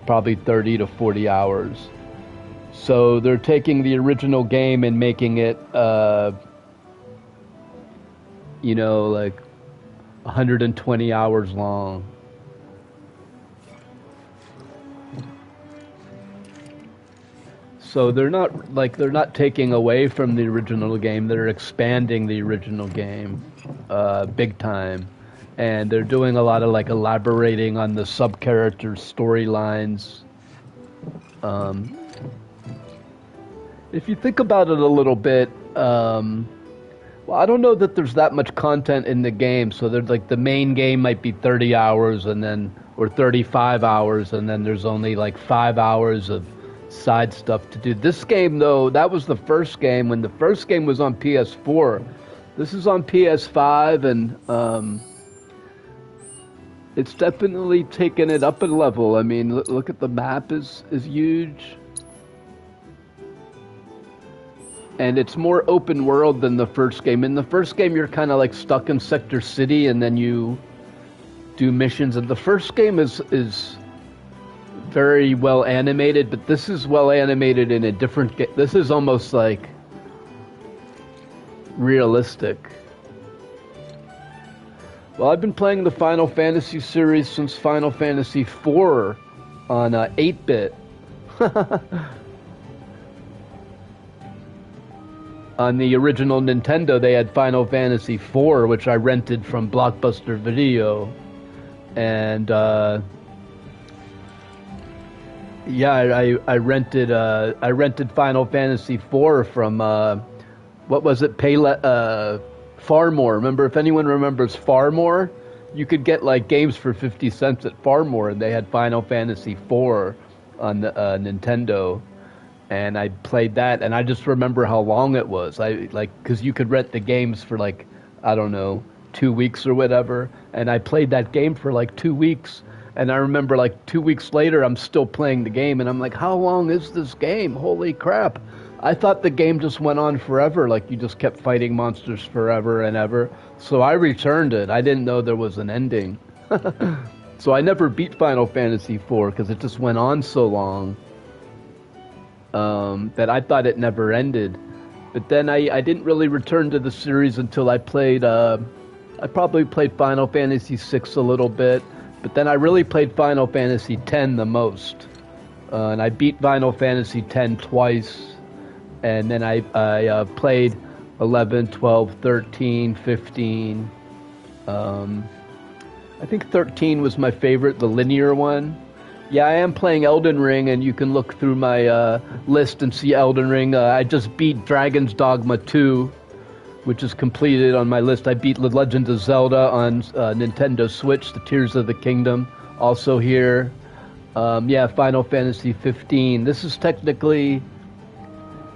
Speaker 1: probably 30 to 40 hours. So they're taking the original game and making it, like 120 hours long. So they're not taking away from the original game. They're expanding the original game, big time, and they're doing a lot of like elaborating on the sub-character storylines. If you think about it a little bit, well, I don't know that there's that much content in the game. So there's like the main game might be 30 hours or 35 hours, and then there's only like 5 hours of side stuff to do. This game, though, that was the first game. When the first game was on PS4, this is on PS5, and It's definitely taken it up a level. I mean, look at the map is huge. And it's more open world than the first game. In the first game, you're kind of like stuck in Sector City, and then you do missions. And the first game is very well animated, but this is well animated in a different game. This is almost like realistic. Well, I've been playing the Final Fantasy series since Final Fantasy IV on 8-bit. On the original Nintendo, they had Final Fantasy IV, which I rented from Blockbuster Video. And, yeah, I rented Final Fantasy IV from, what was it, Farmore. Remember, if anyone remembers Farmore, you could get like games for 50 cents at Farmore, and they had Final Fantasy IV on the Nintendo. And I played that, and I just remember how long it was. Because you could rent the games for like, I don't know, 2 weeks or whatever. And I played that game for like 2 weeks. And I remember like 2 weeks later, I'm still playing the game, and I'm like, how long is this game? Holy crap. I thought the game just went on forever, like you just kept fighting monsters forever and ever. So I returned it. I didn't know there was an ending. So I never beat Final Fantasy IV because it just went on so long. That I thought it never ended. But then I didn't really return to the series until I played, I probably played Final Fantasy VI a little bit, but then I really played Final Fantasy X the most. And I beat Final Fantasy X twice, and then I played 11, 12, 13, 15. I think 13 was my favorite, the linear one. Yeah, I am playing Elden Ring, and you can look through my list and see Elden Ring. I just beat Dragon's Dogma 2, which is completed on my list. I beat The Legend of Zelda on Nintendo Switch, The Tears of the Kingdom, also here. Yeah, Final Fantasy 15. This is technically...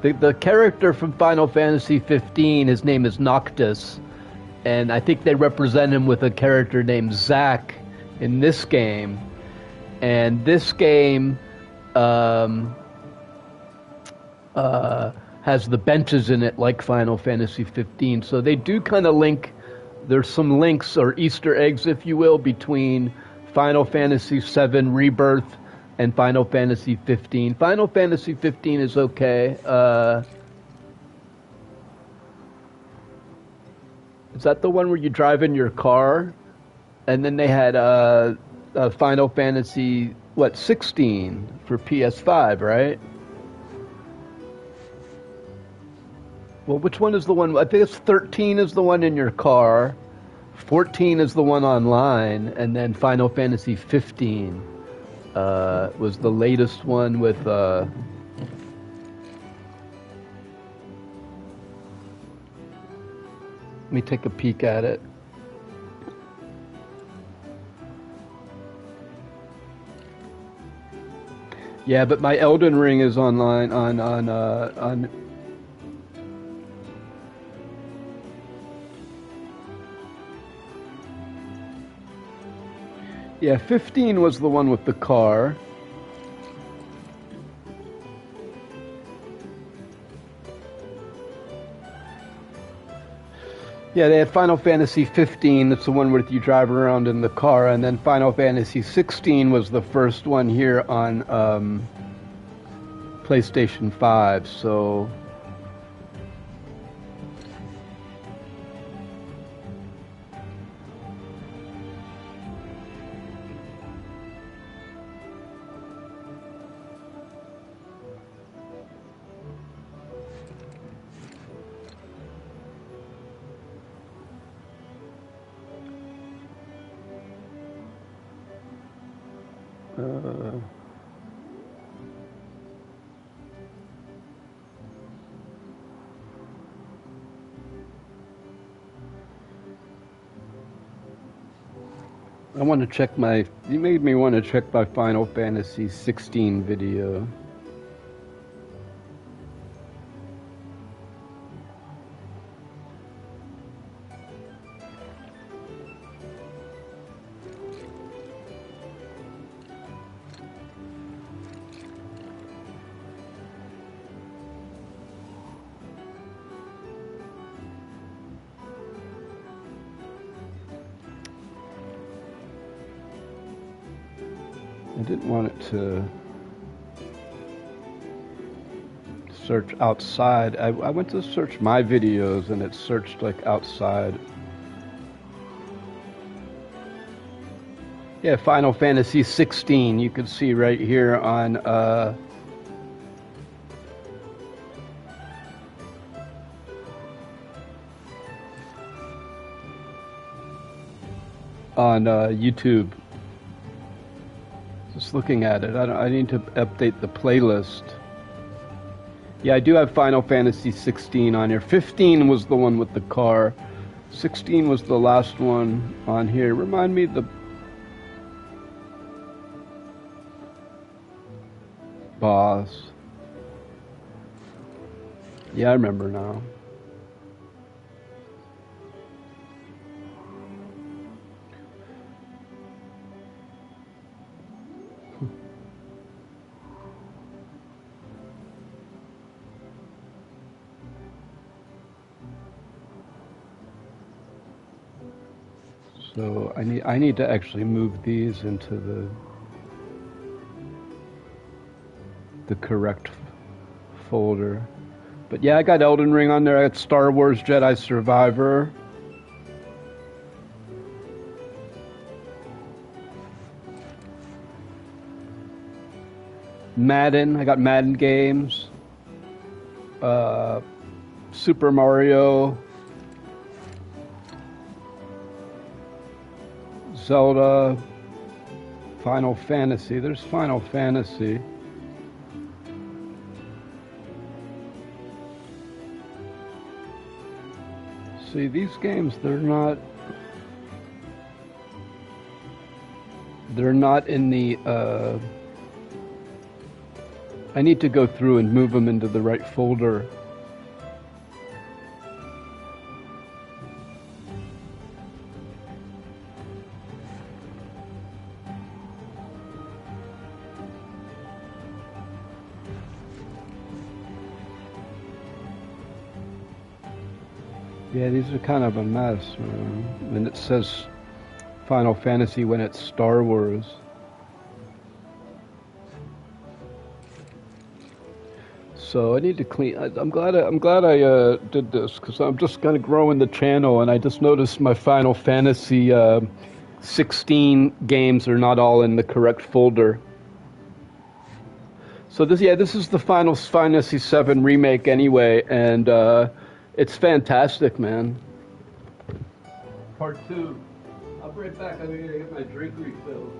Speaker 1: The character from Final Fantasy 15, his name is Noctis, and I think they represent him with a character named Zack in this game. And this game has the benches in it like Final Fantasy 15. So they do kind of link, there's some links or Easter eggs, if you will, between Final Fantasy 7 Rebirth and Final Fantasy 15. Final Fantasy 15 is okay. Is that the one where you drive in your car? And then they had... Final Fantasy, 16 for PS5, right? Well, which one is the one? I think it's 13 is the one in your car, 14 is the one online, and then Final Fantasy 15 was the latest one with... Let me take a peek at it. Yeah, but my Elden Ring is online on Yeah, 15 was the one with the car. Yeah, they had Final Fantasy 15, that's the one where you drive around in the car, and then Final Fantasy 16 was the first one here on PlayStation 5, so... I want to check my... You made me want to check my Final Fantasy 16 video. I didn't want it to search outside. I went to search my videos and it searched like outside. Yeah, Final Fantasy 16. You can see right here on YouTube. Just looking at it, I need to update the playlist. Yeah, I do have Final Fantasy 16 on here. 15 was the one with the car. 16 was the last one on here. Remind me the boss. Yeah, I remember now. So I need to actually move these into the correct folder. But yeah, I got Elden Ring on there. I got Star Wars Jedi Survivor. Madden. I got Madden games. Super Mario. Zelda. Final Fantasy. There's Final Fantasy. See, these games, they're not in the, I need to go through and move them into the right folder. Yeah, these are kind of a mess, man. And it says Final Fantasy when it's Star Wars. So I need to clean. I'm glad I did this because I'm just kind of growing the channel, and I just noticed my Final Fantasy 16 games are not all in the correct folder. So this is the Final Fantasy 7 remake anyway, and it's fantastic, man. Part 2. I'll be right back. I'm gonna get my drink refilled.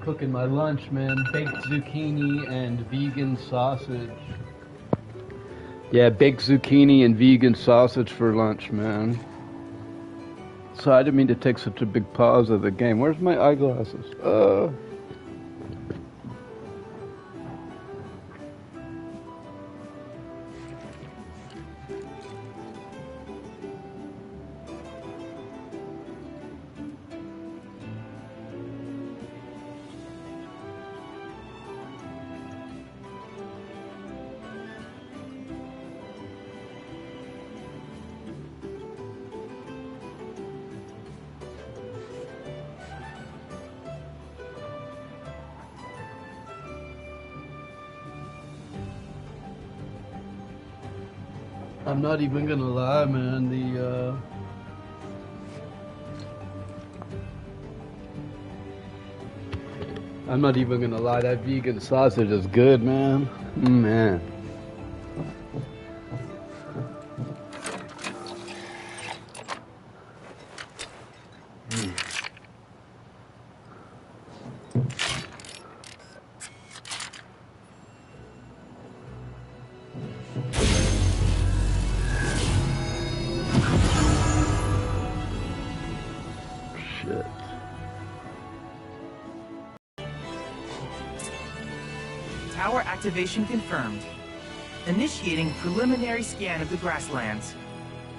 Speaker 1: cooking my lunch, man. Baked zucchini and vegan sausage. Yeah, baked zucchini and vegan sausage for lunch, man. So I didn't mean to take such a big pause of the game. Where's my eyeglasses? I'm not even gonna lie, man. I'm not even gonna lie. That vegan sausage is good, man. Man.
Speaker 8: Tower activation confirmed. Initiating preliminary scan of the Grasslands.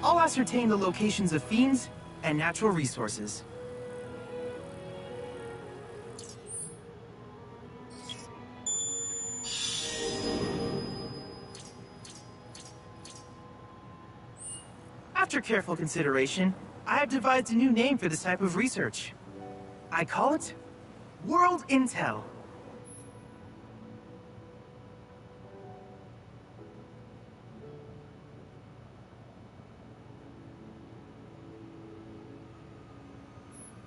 Speaker 8: I'll ascertain the locations of fiends and natural resources. After careful consideration, I have devised a new name for this type of research. I call it World Intel.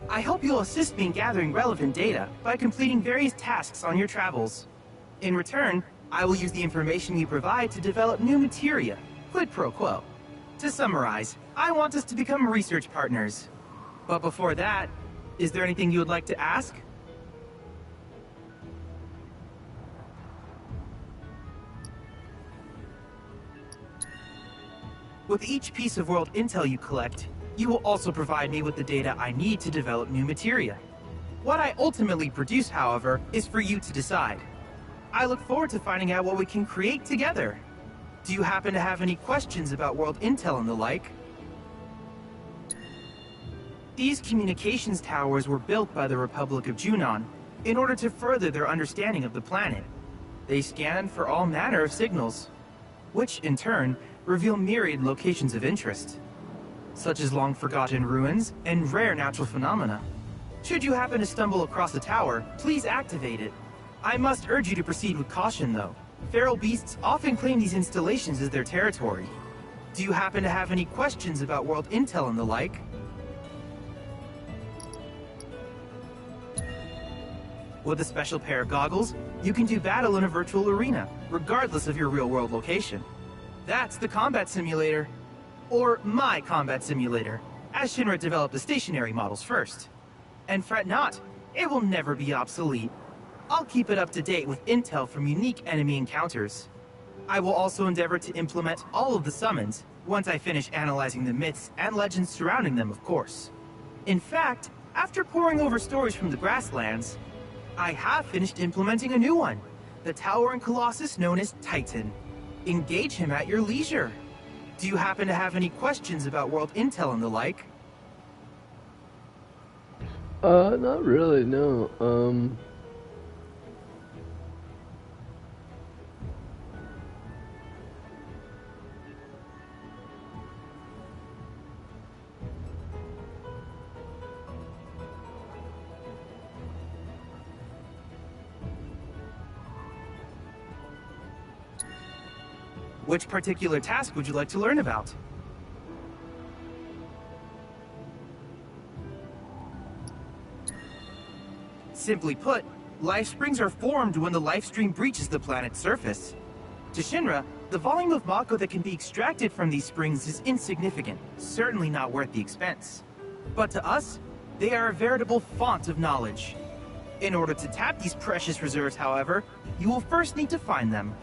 Speaker 8: I hope you'll assist me in gathering relevant data by completing various tasks on your travels. In return, I will use the information you provide to develop new materia, quid pro quo. To summarize, I want us to become research partners. But before that, is there anything you would like to ask? With each piece of world intel you collect, you will also provide me with the data I need to develop new materia. What I ultimately produce, however, is for you to decide. I look forward to finding out what we can create together. Do you happen to have any questions about world intel and the like? These communications towers were built by the Republic of Junon in order to further their understanding of the planet. They scan for all manner of signals, which in turn reveal myriad locations of interest, such as long-forgotten ruins and rare natural phenomena. Should you happen to stumble across a tower, please activate it. I must urge you to proceed with caution, though. Feral beasts often claim these installations as their territory. Do you happen to have any questions about world intel and the like? With a special pair of goggles, you can do battle in a virtual arena, regardless of your real-world location. That's the combat simulator. Or my combat simulator, as Shinra developed the stationary models first. And fret not, it will never be obsolete. I'll keep it up to date with intel from unique enemy encounters. I will also endeavor to implement all of the summons, once I finish analyzing the myths and legends surrounding them, of course. In fact, after poring over stories from the Grasslands, I have finished implementing a new one, the towering colossus known as Titan. Engage him at your leisure. Do you happen to have any questions about world intel and the like?
Speaker 1: Not really, no.
Speaker 8: Which particular task would you like to learn about? Simply put, life springs are formed when the life stream breaches the planet's surface. To Shinra, the volume of Mako that can be extracted from these springs is insignificant, certainly not worth the expense. But to us, they are a veritable font of knowledge. In order to tap these precious reserves, however, you will first need to find them.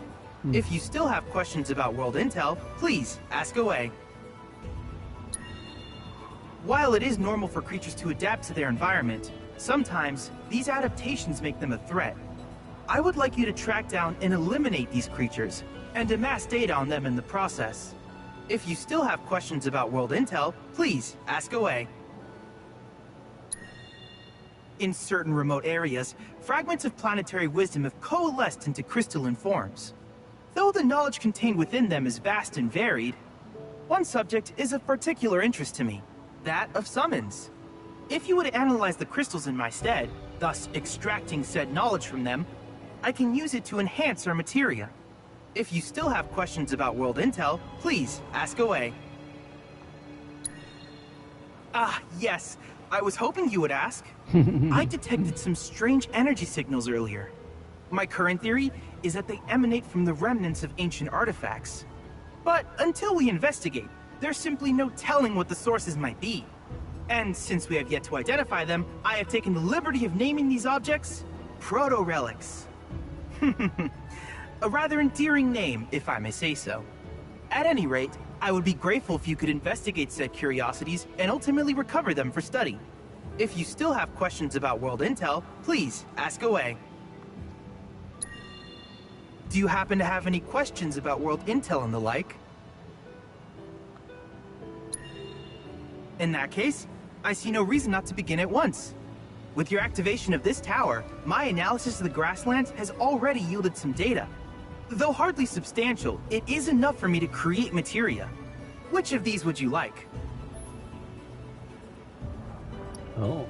Speaker 8: If you still have questions about world intel, please ask away. While it is normal for creatures to adapt to their environment, sometimes these adaptations make them a threat. I would like you to track down and eliminate these creatures, and amass data on them in the process. If you still have questions about world intel, please ask away. In certain remote areas, fragments of planetary wisdom have coalesced into crystalline forms. Though the knowledge contained within them is vast and varied, one subject is of particular interest to me, that of summons. If you would analyze the crystals in my stead, thus extracting said knowledge from them, I can use it to enhance our materia. If you still have questions about world intel, please ask away. Ah, yes. I was hoping you would ask. I detected some strange energy signals earlier. My current theory is that they emanate from the remnants of ancient artifacts. But until we investigate, there's simply no telling what the sources might be. And since we have yet to identify them, I have taken the liberty of naming these objects proto-relics. A rather endearing name, if I may say so. At any rate, I would be grateful if you could investigate said curiosities and ultimately recover them for study. If you still have questions about world intel, please ask away. Do you happen to have any questions about world intel and the like? In that case, I see no reason not to begin at once. With your activation of this tower, my analysis of the Grasslands has already yielded some data. Though hardly substantial, it is enough for me to create materia. Which of these would you like?
Speaker 1: Oh.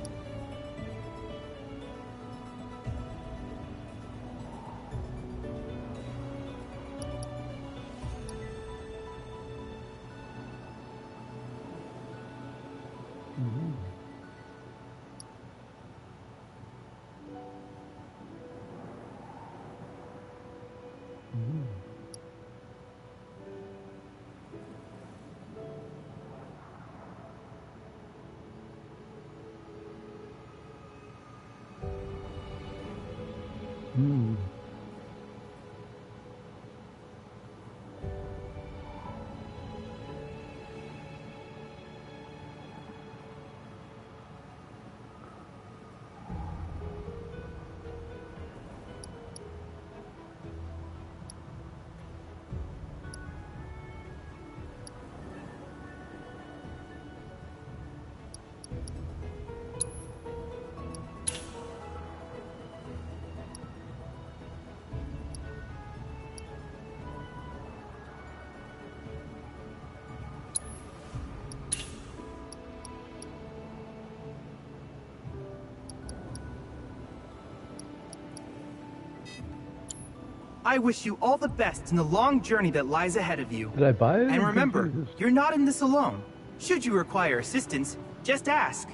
Speaker 8: I wish you all the best in the long journey that lies ahead of you.
Speaker 1: Did I buy it?
Speaker 8: And remember, you're not in this alone. Should you require assistance, just ask.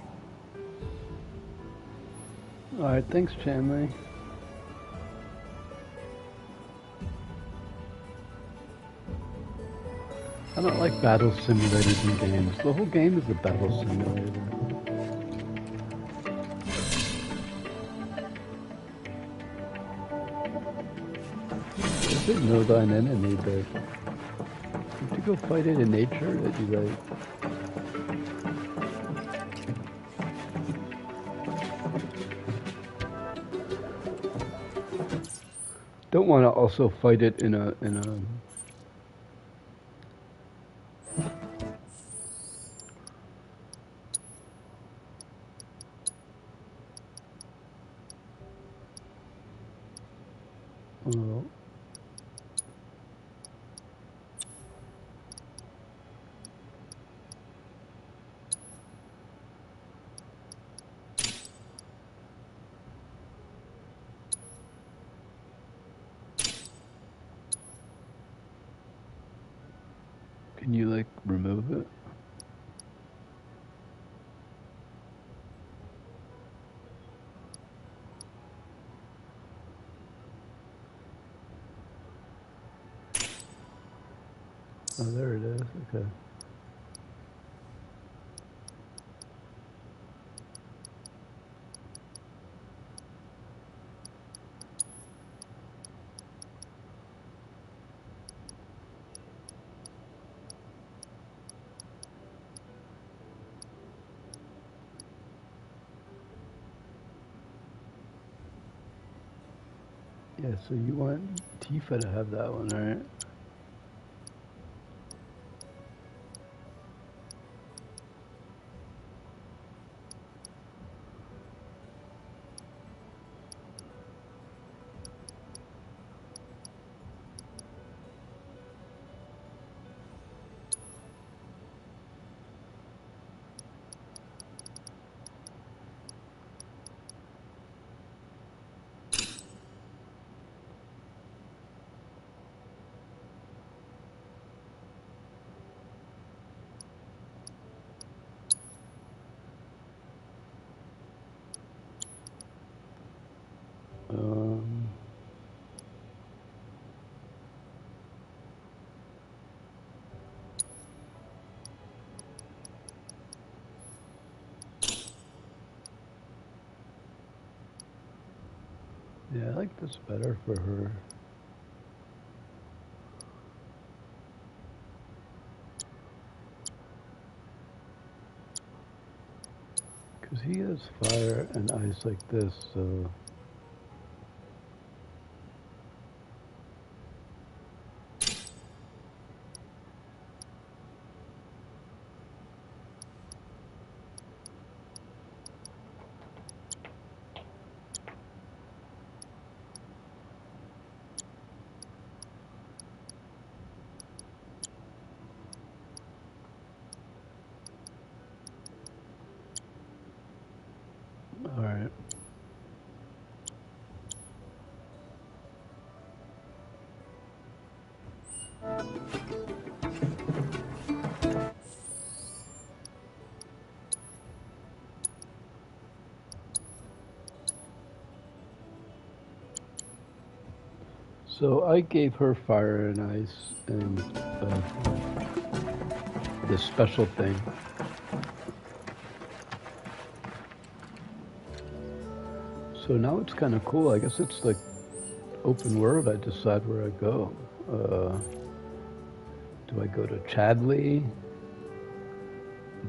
Speaker 1: Alright, thanks, Chanley. I don't like battle simulators in games. The whole game is a battle simulator. I didn't know thine enemy, but did you go fight it in nature that you like? Don't want to also fight it in a well, can you like remove it? Oh, there it is. Okay. Yeah, so you want Tifa to have that one, right? Um, yeah, I like this better for her. Because he has fire and ice like this, so... Alright. So I gave her fire and ice and this special thing. So now it's kind of cool. I guess it's like open world. I decide where I go. Do I go to Chadley?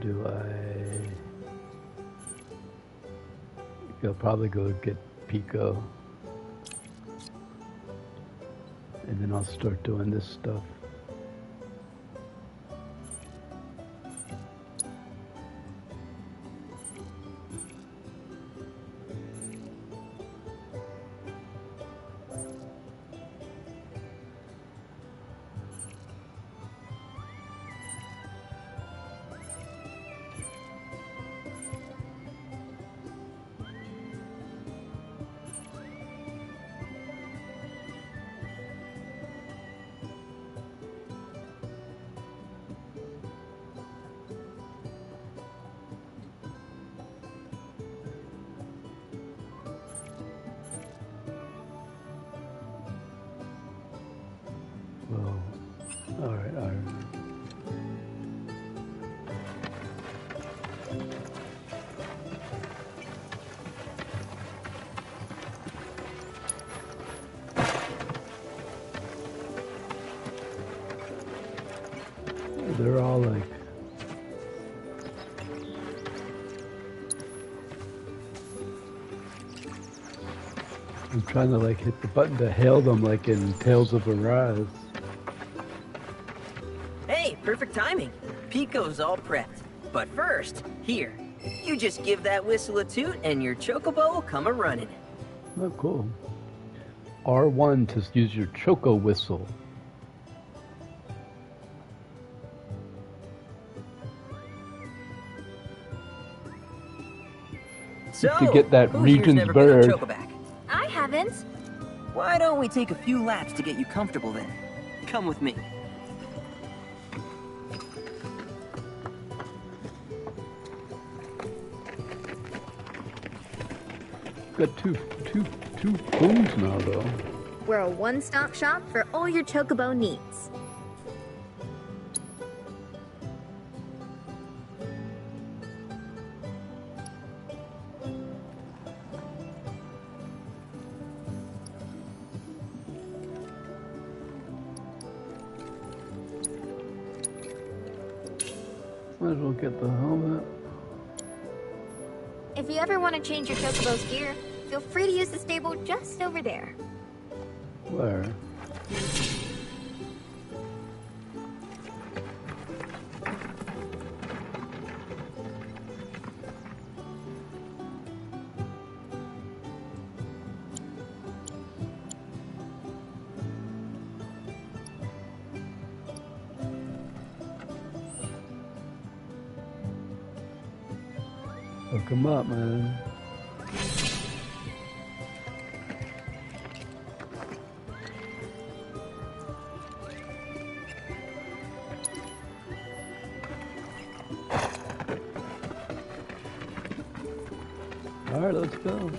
Speaker 1: Do I'll probably go get Pico. And then I'll start doing this stuff. Well, all right. They're all like... I'm trying to like hit the button to hail them like in Tales of Arise.
Speaker 7: Hey, perfect timing. Pico's all prepped. But first, here, you just give that whistle a toot and your chocobo will come a-running.
Speaker 1: Oh, cool. R1 to use your choco whistle.
Speaker 7: So,
Speaker 1: to get that
Speaker 7: who's here's
Speaker 1: region's
Speaker 7: never been on
Speaker 1: bird.
Speaker 7: Chocoback?
Speaker 3: I haven't.
Speaker 7: Why don't we take a few laps to get you comfortable then? Come with me.
Speaker 1: Got two phones now though.
Speaker 3: We're a one-stop shop for all your chocobo needs.
Speaker 1: Might as well get the helmet.
Speaker 3: If you ever want to change your chocobo's gear, feel free to use the stable just over there.
Speaker 1: Where? Hook 'em up, man. All right, let's go.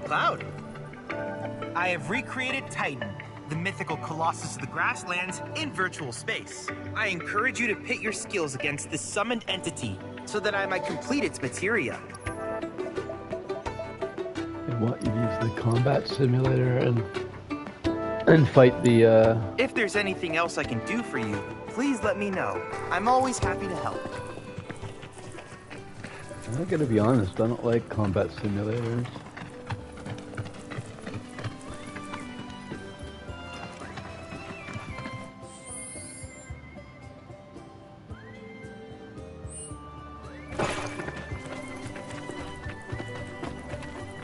Speaker 8: Cloud. I have recreated Titan, the mythical colossus of the Grasslands, in virtual space. I encourage you to pit your skills against this summoned entity, so that I might complete its materia.
Speaker 1: They want you to use the combat simulator and fight the.
Speaker 8: If there's anything else I can do for you, please let me know. I'm always happy to help.
Speaker 1: I'm gonna be honest. I don't like combat simulators.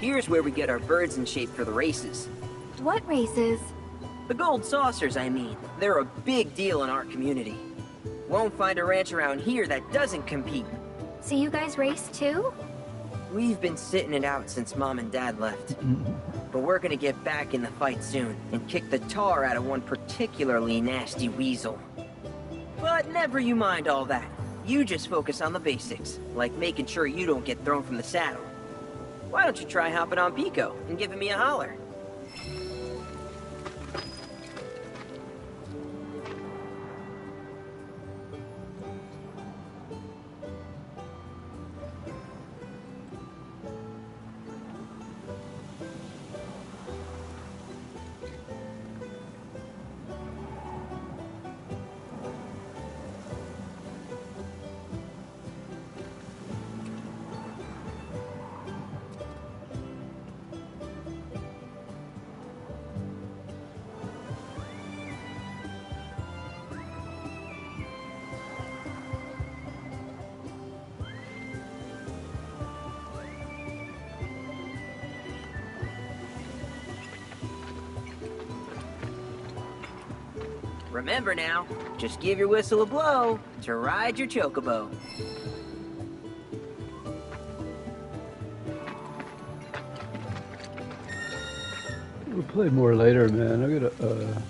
Speaker 7: Here's where we get our birds in shape for the races.
Speaker 3: What races?
Speaker 7: The gold saucers, I mean. They're a big deal in our community. Won't find a ranch around here that doesn't compete.
Speaker 3: So you guys race too?
Speaker 7: We've been sitting it out since Mom and Dad left. But we're gonna get back in the fight soon and kick the tar out of one particularly nasty weasel. But never you mind all that. You just focus on the basics, like making sure you don't get thrown from the saddle. Why don't you try hopping on Pico and giving me a holler? Remember now, just give your whistle a blow to ride your chocobo.
Speaker 1: We'll play more later, man. I gotta